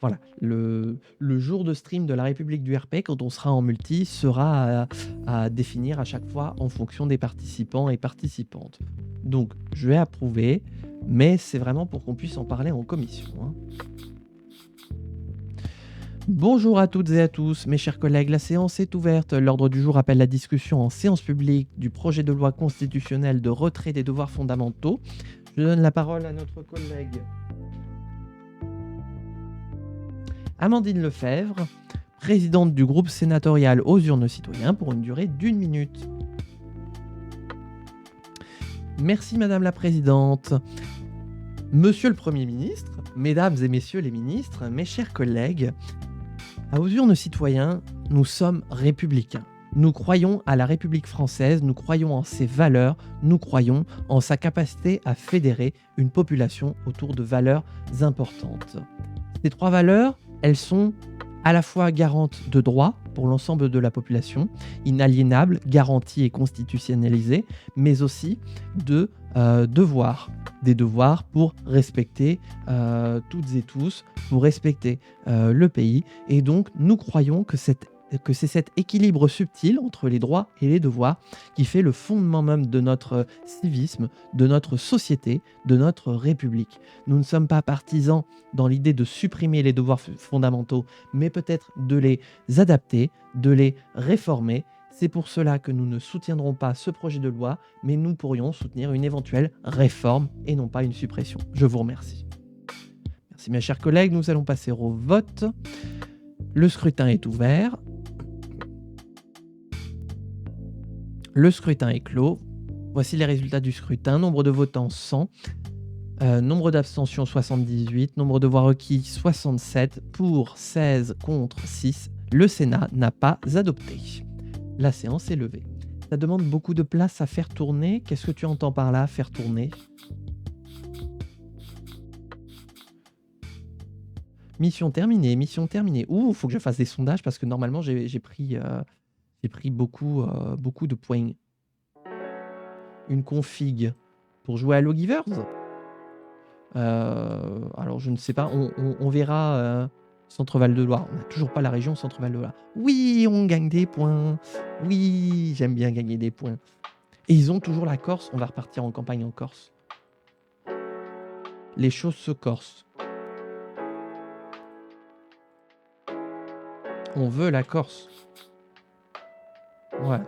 voilà, le jour de stream de la République du RP, quand on sera en multi, sera à définir à chaque fois en fonction des participants et participantes. Donc, je vais approuver, mais c'est vraiment pour qu'on puisse en parler en commission. Bonjour à toutes et à tous, mes chers collègues, la séance est ouverte. L'ordre du jour appelle la discussion en séance publique du projet de loi constitutionnelle de retrait des devoirs fondamentaux. Je donne la parole à notre collègue Amandine Lefebvre, présidente du groupe sénatorial Aux Urnes Citoyens pour une durée d'1 minute. Merci Madame la Présidente. Monsieur le Premier ministre, Mesdames et Messieurs les ministres, mes chers collègues, à Aux Urnes Citoyens, nous sommes républicains. Nous croyons à la République française, nous croyons en ses valeurs, nous croyons en sa capacité à fédérer une population autour de valeurs importantes. Ces 3 valeurs, elles sont à la fois garantes de droits pour l'ensemble de la population, inaliénables, garanties et constitutionnalisées, mais aussi de devoirs. Des devoirs pour respecter toutes et tous, pour respecter le pays. Et donc, nous croyons que cette que c'est cet équilibre subtil entre les droits et les devoirs qui fait le fondement même de notre civisme, de notre société, de notre République. Nous ne sommes pas partisans dans l'idée de supprimer les devoirs fondamentaux, mais peut-être de les adapter, de les réformer. C'est pour cela que nous ne soutiendrons pas ce projet de loi, mais nous pourrions soutenir une éventuelle réforme et non pas une suppression. Je vous remercie. Merci mes chers collègues, nous allons passer au vote. Le scrutin est ouvert. Le scrutin est clos. Voici les résultats du scrutin. Nombre de votants 100. Nombre d'abstentions 78. Nombre de voix requis 67. Pour 16, contre 6. Le Sénat n'a pas adopté. La séance est levée. Ça demande beaucoup de place à faire tourner. Qu'est-ce que tu entends par là, faire tourner ? Mission terminée, mission terminée. Ouh, faut que je fasse des sondages parce que normalement j'ai pris beaucoup de points. Une config pour jouer à Logivers. Alors je ne sais pas, on verra. Centre-Val de Loire, on n'a toujours pas la région Centre-Val de Loire. Oui, on gagne des points. Oui, j'aime bien gagner des points. Et ils ont toujours la Corse, on va repartir en campagne en Corse. Les choses se corsent. On veut la Corse. Ouais.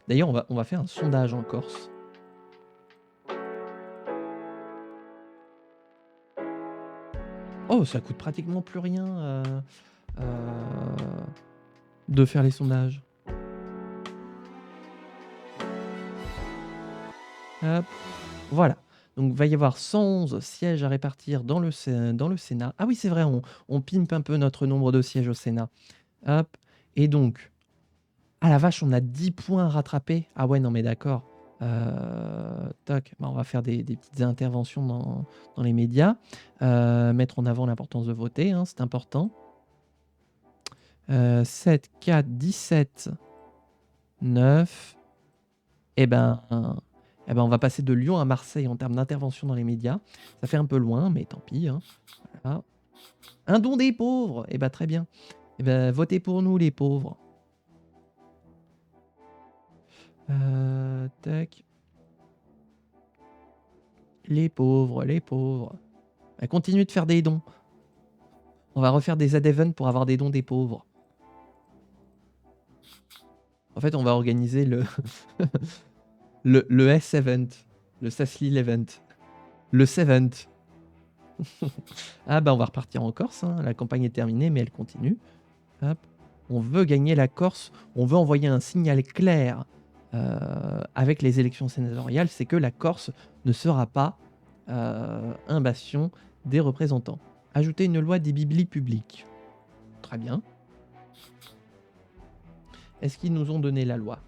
D'ailleurs, on va faire un sondage en Corse. Oh, ça coûte pratiquement plus rien de faire les sondages. Hop, voilà. Donc, il va y avoir 111 sièges à répartir dans le Sénat. Ah oui, c'est vrai, on pimpe un peu notre nombre de sièges au Sénat. Hop. Et donc, ah la vache, on a 10 points à rattraper. Ah ouais, non mais d'accord. Toc, on va faire des petites interventions dans les médias. Mettre en avant l'importance de voter, hein, c'est important. 7, 4, 17, 9. Eh ben, on va passer de Lyon à Marseille en termes d'intervention dans les médias. Ça fait un peu loin, mais tant pis. Hein. Voilà. Un don des pauvres. Eh ben, très bien. Eh ben, votez pour nous, les pauvres. Tac. Les pauvres, les pauvres. Continuez de faire des dons. On va refaire des ad-events pour avoir des dons des pauvres. En fait, on va organiser le le S-Event. Le Saslil Event. Le Sevent. Ah bah on va repartir en Corse. Hein. La campagne est terminée, mais elle continue. Hop. On veut gagner la Corse. On veut envoyer un signal clair avec les élections sénatoriales. C'est que la Corse ne sera pas un bastion des représentants. Ajouter une loi des biblis publics. Très bien. Est-ce qu'ils nous ont donné la loi?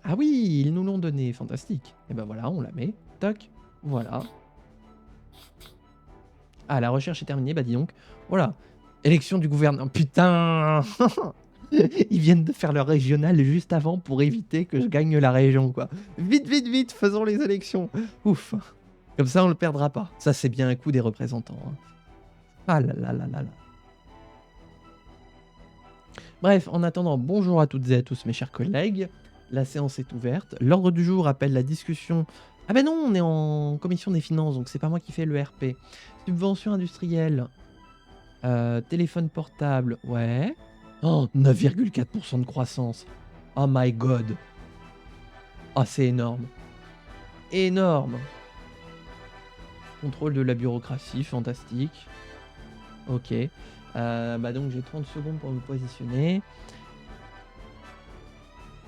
Ah oui, ils nous l'ont donné, fantastique. Et ben voilà, on la met. Toc, voilà. Ah, la recherche est terminée, bah dis donc. Voilà. Élection du gouvernement. Putain. Ils viennent de faire leur régional juste avant pour éviter que je gagne la région, quoi. Vite, vite, vite, faisons les élections. Ouf. Comme ça, on ne le perdra pas. Ça, c'est bien un coup des représentants. Hein. Ah là là là là là. Bref, en attendant, bonjour à toutes et à tous mes chers collègues. La séance est ouverte. L'ordre du jour appelle la discussion... Ah ben non, on est en commission des finances, donc c'est pas moi qui fais le RP. Subvention industrielle. Téléphone portable, ouais. Oh, 9,4% de croissance. Oh my god. Oh, c'est énorme. Énorme. Contrôle de la bureaucratie, fantastique. Ok. Bah donc j'ai 30 secondes pour me positionner.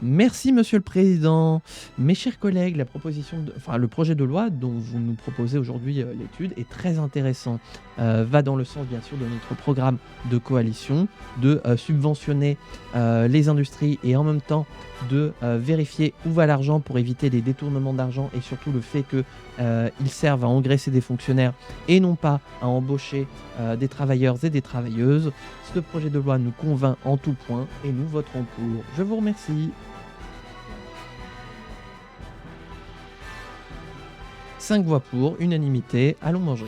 Merci Monsieur le Président. Mes chers collègues, le projet de loi dont vous nous proposez aujourd'hui l'étude est très intéressant. Va dans le sens bien sûr de notre programme de coalition, de subventionner les industries et en même temps de vérifier où va l'argent pour éviter les détournements d'argent et surtout le fait qu'ils servent à engraisser des fonctionnaires et non pas à embaucher des travailleurs et des travailleuses. Ce projet de loi nous convainc en tout point et nous voterons pour. Je vous remercie. 5 voix pour, unanimité, allons manger.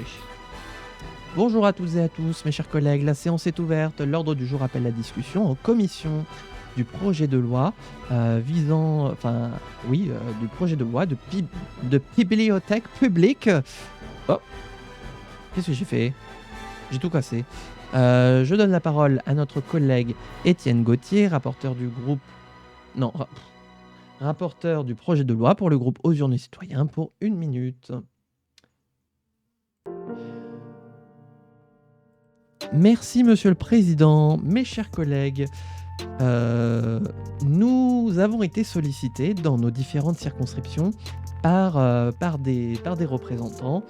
Bonjour à toutes et à tous, mes chers collègues. La séance est ouverte. L'ordre du jour appelle la discussion en commission du projet de loi du projet de loi de bibliothèque publique. Oh, qu'est-ce que j'ai fait? J'ai tout cassé. Je donne la parole à notre collègue Étienne Gauthier, rapporteur du projet de loi pour le groupe Aux Urnes Citoyens pour 1 minute. Merci Monsieur le Président, mes chers collègues. Nous avons été sollicités dans nos différentes circonscriptions par des représentants,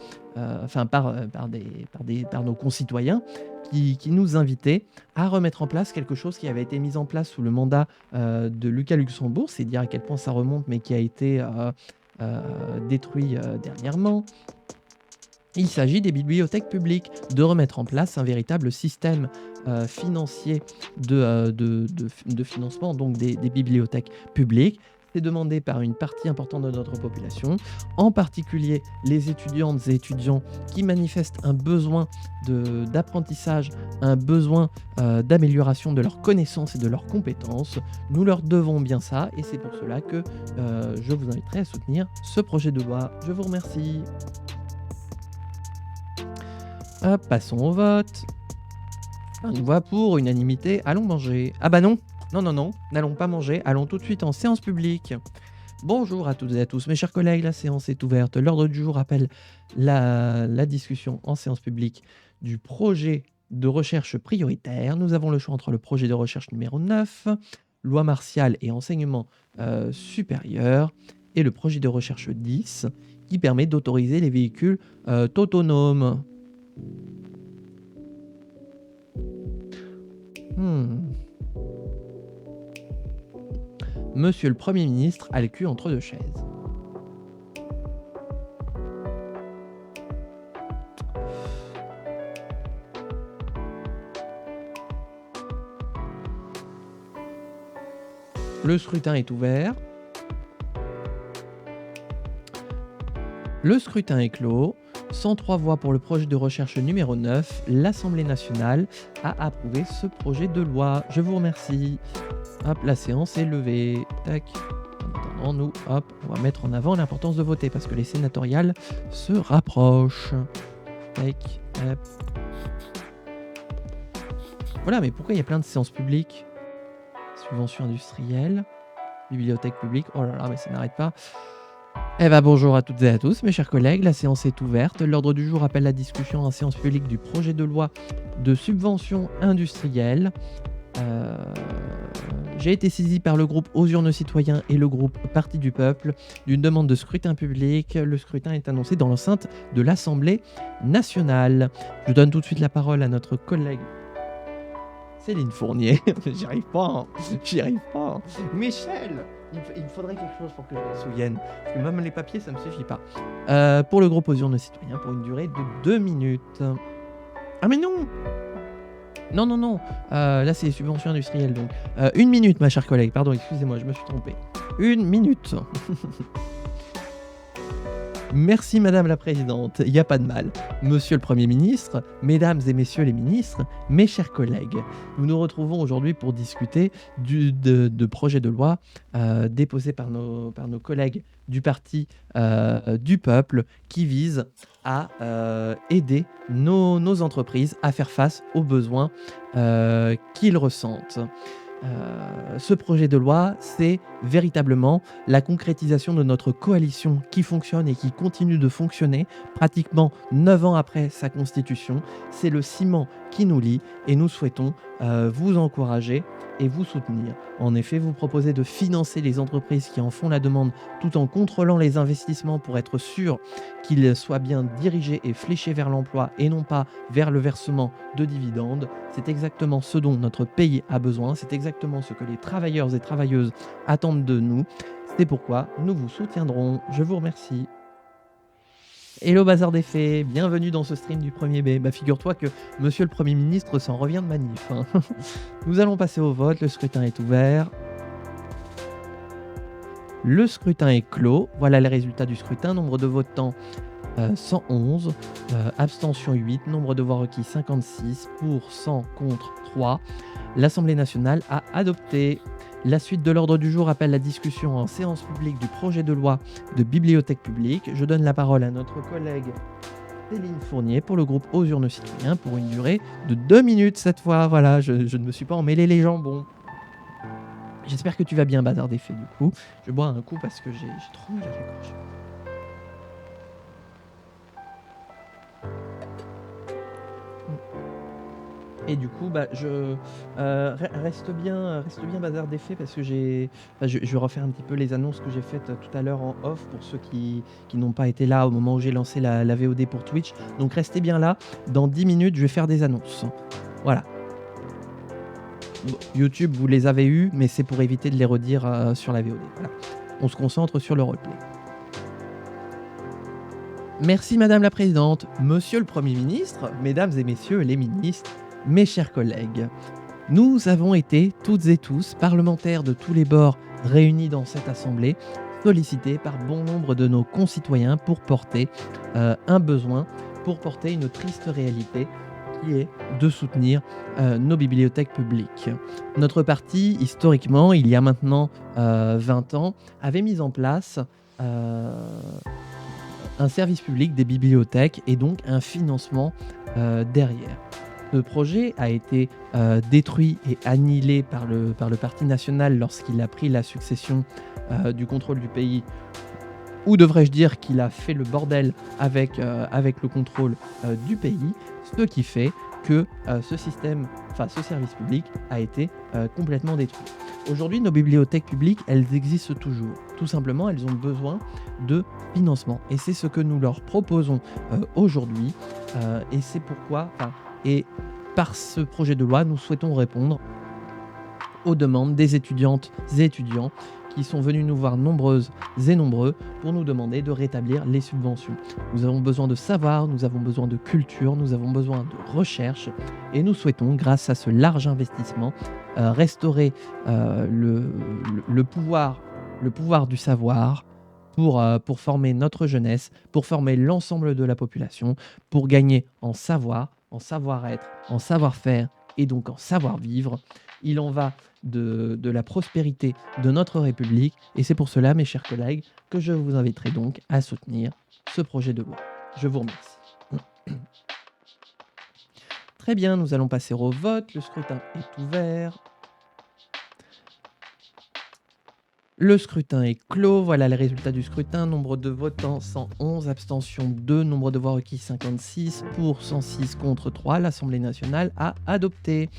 par nos concitoyens qui nous invitaient à remettre en place quelque chose qui avait été mis en place sous le mandat de Lucas Luxembourg. C'est dire à quel point ça remonte, mais qui a été détruit dernièrement. Il s'agit des bibliothèques publiques, de remettre en place un véritable système financier de financement donc des bibliothèques publiques. C'est demandé par une partie importante de notre population, en particulier les étudiantes et étudiants qui manifestent un besoin d'apprentissage, un besoin d'amélioration de leurs connaissances et de leurs compétences. Nous leur devons bien ça et c'est pour cela que je vous inviterai à soutenir ce projet de loi. Je vous remercie. Passons au vote. Une voix pour, unanimité, allons manger. Ah bah non, n'allons pas manger, allons tout de suite en séance publique. Bonjour à toutes et à tous, mes chers collègues, la séance est ouverte. L'ordre du jour appelle la discussion en séance publique du projet de recherche prioritaire. Nous avons le choix entre le projet de recherche numéro 9, loi martiale et enseignement supérieur, et le projet de recherche 10, qui permet d'autoriser les véhicules autonomes. Monsieur le Premier ministre a le cul entre deux chaises. Le scrutin est ouvert. Le scrutin est clos. 103 voix pour le projet de recherche numéro 9. L'Assemblée nationale a approuvé ce projet de loi. Je vous remercie. Hop, la séance est levée. Tac. En attendant, on va mettre en avant l'importance de voter parce que les sénatoriales se rapprochent. Tac. Hop. Voilà, mais pourquoi il y a plein de séances publiques? Subventions industrielles, bibliothèque publique. Oh là là, mais ça n'arrête pas. Eh bien bonjour à toutes et à tous, mes chers collègues, la séance est ouverte. L'ordre du jour appelle la discussion en séance publique du projet de loi de subvention industrielle. J'ai été saisi par le groupe Aux Urnes Citoyens et le groupe Parti du Peuple d'une demande de scrutin public. Le scrutin est annoncé dans l'enceinte de l'Assemblée nationale. Je donne tout de suite la parole à notre collègue Céline Fournier. J'y arrive pas. Michel, il me faudrait quelque chose pour que je me souvienne. Parce que même les papiers, ça ne me suffit pas. Pour le groupe Aux Urnes Citoyens, pour une durée de 2 minutes. Ah mais non. Non. Là, c'est les subventions industrielles. Donc, 1 minute, ma chère collègue. Pardon, excusez-moi, je me suis trompé. 1 minute. Merci Madame la Présidente, il n'y a pas de mal. Monsieur le Premier ministre, Mesdames et Messieurs les ministres, mes chers collègues, nous nous retrouvons aujourd'hui pour discuter de projet de loi déposé par nos collègues du Parti du Peuple qui vise à aider nos entreprises à faire face aux besoins qu'ils ressentent. Ce projet de loi, c'est véritablement la concrétisation de notre coalition qui fonctionne et qui continue de fonctionner pratiquement 9 ans après sa constitution. C'est le ciment qui nous lie et nous souhaitons vous encourager et vous soutenir. En effet, vous proposez de financer les entreprises qui en font la demande tout en contrôlant les investissements pour être sûr qu'ils soient bien dirigés et fléchés vers l'emploi et non pas vers le versement de dividendes. C'est exactement ce dont notre pays a besoin, c'est exactement ce que les travailleurs et travailleuses attendent de nous. C'est pourquoi nous vous soutiendrons. Je vous remercie. Hello Bazar des Fées, bienvenue dans ce stream du 1er mai. Bah figure-toi que Monsieur le Premier ministre s'en revient de manif. Nous allons passer au vote, le scrutin est ouvert. Le scrutin est clos. Voilà les résultats du scrutin. Nombre de votants 111, abstention 8, nombre de voix requis 56, pour 100, contre 3. L'Assemblée nationale a adopté. La suite de l'ordre du jour appelle la discussion en séance publique du projet de loi de bibliothèque publique. Je donne la parole à notre collègue Céline Fournier pour le groupe Aux Urnes Citoyens pour une durée de 2 minutes cette fois. Voilà, je ne me suis pas emmêlé les jambons. J'espère que tu vas bien, Bazar des Faits, du coup. Je bois un coup parce que j'ai trop mal à la gorge. Et du coup, reste bien Bazar des Faits parce que je vais refaire un petit peu les annonces que j'ai faites tout à l'heure en off pour ceux qui n'ont pas été là au moment où j'ai lancé la VOD pour Twitch. Donc restez bien là. Dans 10 minutes, je vais faire des annonces. Voilà. YouTube, vous les avez eues, mais c'est pour éviter de les redire sur la VOD. Voilà. On se concentre sur le roleplay. Merci Madame la Présidente, Monsieur le Premier ministre, Mesdames et Messieurs les ministres, mes chers collègues. Nous avons été, toutes et tous, parlementaires de tous les bords réunis dans cette assemblée, sollicités par bon nombre de nos concitoyens pour porter un besoin, pour porter une triste réalité qui est de soutenir nos bibliothèques publiques. Notre parti, historiquement, il y a maintenant 20 ans, avait mis en place un service public des bibliothèques et donc un financement derrière. Ce projet a été détruit et annihilé par le Parti national lorsqu'il a pris la succession du contrôle du pays, ou devrais-je dire qu'il a fait le bordel avec le contrôle du pays, ce qui fait que ce service public a été complètement détruit. Aujourd'hui, nos bibliothèques publiques, elles existent toujours. Tout simplement, elles ont besoin de financement. Et c'est ce que nous leur proposons aujourd'hui. Et c'est pourquoi, et par ce projet de loi, nous souhaitons répondre aux demandes des étudiantes et étudiants qui sont venus nous voir nombreuses et nombreux pour nous demander de rétablir les subventions. Nous avons besoin de savoir, nous avons besoin de culture, nous avons besoin de recherche et nous souhaitons, grâce à ce large investissement, restaurer le pouvoir du savoir pour former notre jeunesse, pour former l'ensemble de la population, pour gagner en savoir, en savoir-être, en savoir-faire et donc en savoir-vivre. Il en va de la prospérité de notre République et c'est pour cela, mes chers collègues, que je vous inviterai donc à soutenir ce projet de loi. Je vous remercie. Très bien, nous allons passer au vote. Le scrutin est ouvert. Le scrutin est clos. Voilà les résultats du scrutin. Nombre de votants 111, abstention 2, nombre de voix requises 56, pour 106, contre 3. L'Assemblée nationale a adopté.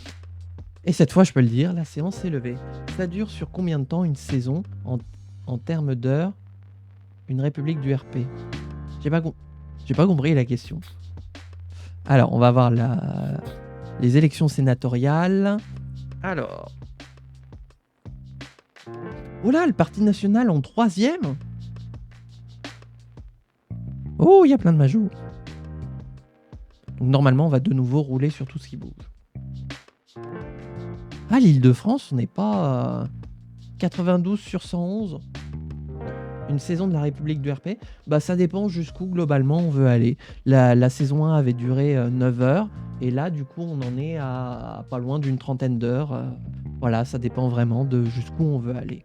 Et cette fois, je peux le dire, la séance est levée. Ça dure sur combien de temps une saison en termes d'heures, une république du RP? J'ai pas compris la question. Alors, on va voir les élections sénatoriales. Alors. Oh là, le Parti national en 3e. Oh, il y a plein de majos. Donc normalement, on va de nouveau rouler sur tout ce qui bouge. Ah, l'Île-de-France, on n'est pas 92 sur 111. Une saison de la République du RP, ça dépend jusqu'où globalement on veut aller. La saison 1 avait duré 9 heures et là du coup on en est à pas loin d'une trentaine d'heures. Voilà, ça dépend vraiment de jusqu'où on veut aller.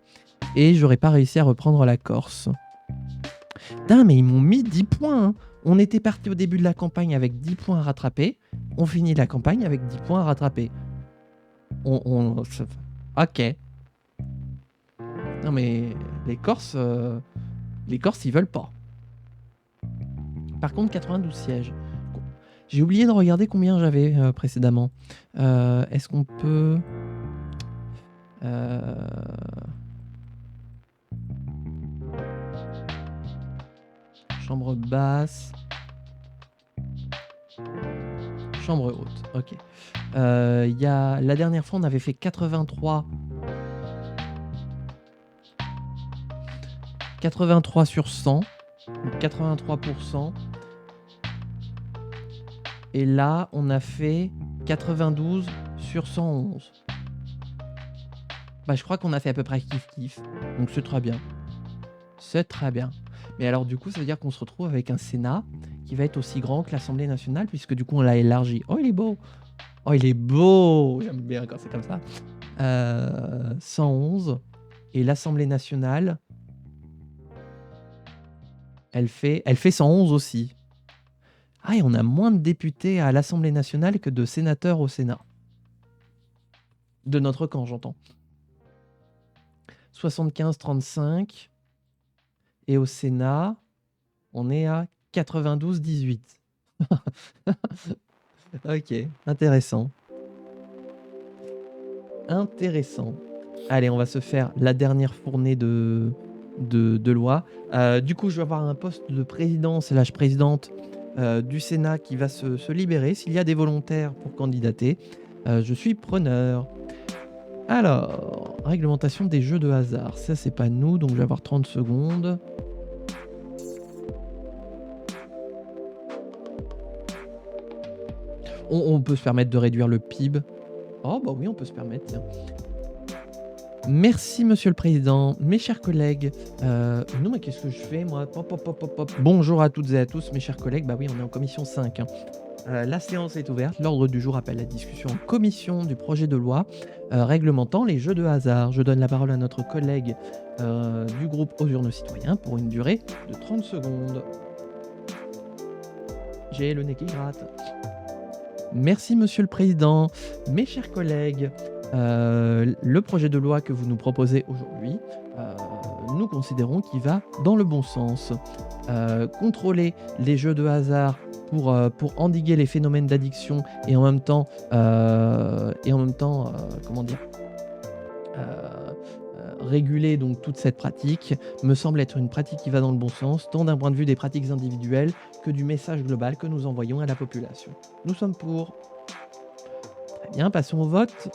Et j'aurais pas réussi à reprendre la Corse. Putain, mais ils m'ont mis 10 points. Hein. On était parti au début de la campagne avec 10 points à rattraper. On finit la campagne avec 10 points à rattraper. Ok. Non mais les Corses, ils veulent pas. Par contre, 92 sièges. J'ai oublié de regarder combien j'avais précédemment. Est-ce qu'on peut... Chambre basse. Chambre haute, ok. La dernière fois, on avait fait 83 sur 100, donc 83%. Et là, on a fait 92 sur 111. Je crois qu'on a fait à peu près kiff-kiff. Donc c'est très bien. C'est très bien. Mais alors du coup, ça veut dire qu'on se retrouve avec un Sénat qui va être aussi grand que l'Assemblée nationale, puisque du coup, on l'a élargi. Oh, il est beau! Oh, il est beau! J'aime bien quand c'est comme ça. 111. Et l'Assemblée nationale, elle fait 111 aussi. Ah, et on a moins de députés à l'Assemblée nationale que de sénateurs au Sénat. De notre camp, j'entends. 75-35. Et au Sénat, on est à 92-18. Ok, intéressant. Intéressant. Allez, on va se faire la dernière fournée de loi. Du coup, je vais avoir un poste de président/présidente du Sénat qui va se libérer. S'il y a des volontaires pour candidater, je suis preneur. Alors, réglementation des jeux de hasard. Ça, c'est pas nous, donc je vais avoir 30 secondes. On peut se permettre de réduire le PIB. Oh, bah oui, on peut se permettre, tiens. Merci, monsieur le président. Mes chers collègues, non, mais qu'est-ce que je fais, moi? Pop, pop, pop, pop, pop. Bonjour à toutes et à tous, mes chers collègues. Bah oui, on est en commission 5. La séance est ouverte. L'ordre du jour appelle la discussion en commission du projet de loi réglementant les jeux de hasard. Je donne la parole à notre collègue du groupe Aux Urnes Citoyens pour une durée de 30 secondes. J'ai le nez qui gratte. Merci, monsieur le président. Mes chers collègues, le projet de loi que vous nous proposez aujourd'hui, nous considérons qu'il va dans le bon sens. Contrôler les jeux de hasard pour endiguer les phénomènes d'addiction et en même temps, comment dire, réguler donc toute cette pratique me semble être une pratique qui va dans le bon sens, tant d'un point de vue des pratiques individuelles que du message global que nous envoyons à la population. Nous sommes pour. Très bien, passons au vote.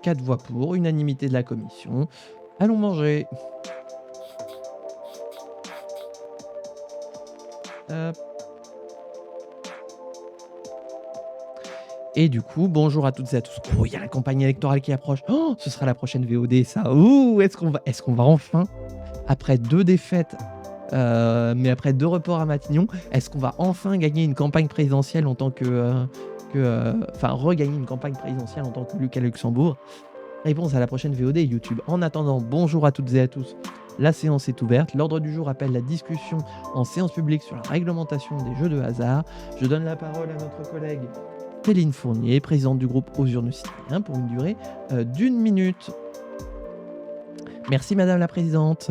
4 voix pour, unanimité de la commission. Allons manger. Hop. Et du coup, bonjour à toutes et à tous. Oh, il y a la campagne électorale qui approche. Oh, ce sera la prochaine VOD, ça. Ouh, est-ce qu'on va enfin, après 2 défaites, mais après 2 reports à Matignon, est-ce qu'on va enfin gagner une campagne présidentielle en tant regagner une campagne présidentielle en tant que Lucas Luxembourg? Réponse à la prochaine VOD YouTube. En attendant, bonjour à toutes et à tous. La séance est ouverte. L'ordre du jour appelle la discussion en séance publique sur la réglementation des jeux de hasard. Je donne la parole à notre collègue Céline Fournier, présidente du groupe Aux Urnes Citoyens, pour une durée d'1 minute. Merci Madame la Présidente.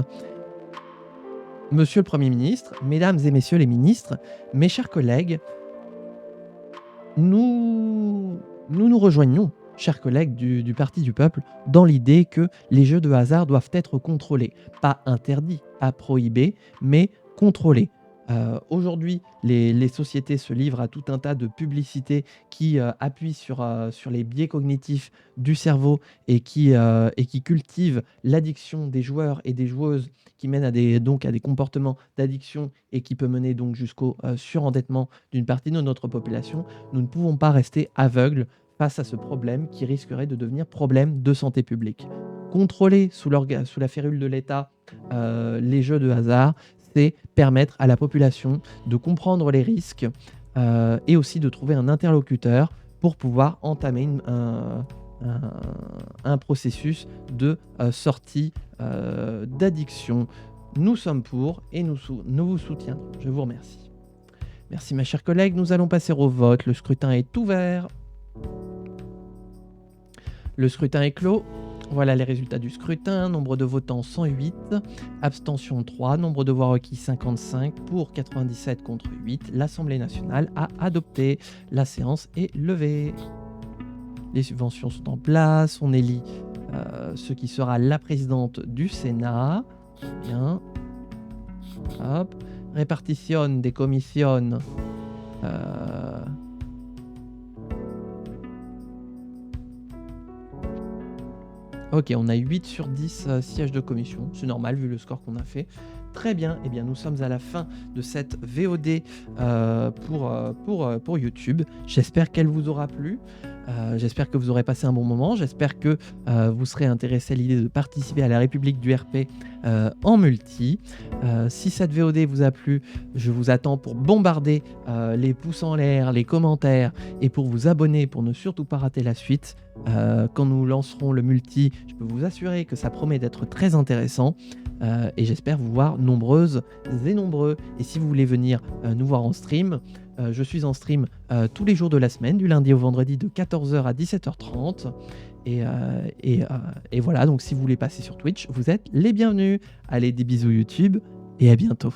Monsieur le Premier ministre, Mesdames et Messieurs les ministres, mes chers collègues, nous rejoignons, chers collègues du Parti du Peuple, dans l'idée que les jeux de hasard doivent être contrôlés. Pas interdits, pas prohibés, mais contrôlés. Aujourd'hui, les sociétés se livrent à tout un tas de publicités qui appuient sur les biais cognitifs du cerveau et qui cultivent l'addiction des joueurs et des joueuses, qui mènent à des comportements d'addiction et qui peut mener donc jusqu'au surendettement d'une partie de notre population. Nous ne pouvons pas rester aveugles face à ce problème qui risquerait de devenir problème de santé publique. Contrôler sous la férule de l'État les jeux de hasard, c'est permettre à la population de comprendre les risques et aussi de trouver un interlocuteur pour pouvoir entamer un processus de sortie d'addiction. Nous sommes pour et nous vous soutiendrons. Je vous remercie. Merci mes chers collègues, nous allons passer au vote. Le scrutin est ouvert. Le scrutin est clos. Voilà les résultats du scrutin. Nombre de votants 108, abstention 3, nombre de voix requis 55, pour 97 contre 8. L'Assemblée nationale a adopté. La séance est levée. Les subventions sont en place. On élit ce qui sera la présidente du Sénat. Bien. Hop. Répartition des commissions. Ok, on a 8 sur 10 sièges de commission. C'est normal vu le score qu'on a fait. Très bien, eh bien nous sommes à la fin de cette VOD pour YouTube. J'espère qu'elle vous aura plu. J'espère que vous aurez passé un bon moment. J'espère que vous serez intéressé à l'idée de participer à la République du RP en multi. Si cette VOD vous a plu, je vous attends pour bombarder les pouces en l'air, les commentaires et pour vous abonner pour ne surtout pas rater la suite. Quand nous lancerons le multi, je peux vous assurer que ça promet d'être très intéressant. Et j'espère vous voir nombreuses et nombreux. Et si vous voulez venir nous voir en stream, je suis en stream tous les jours de la semaine, du lundi au vendredi de 14h à 17h30. Et voilà, donc si vous voulez passer sur Twitch, vous êtes les bienvenus. Allez, des bisous YouTube et à bientôt.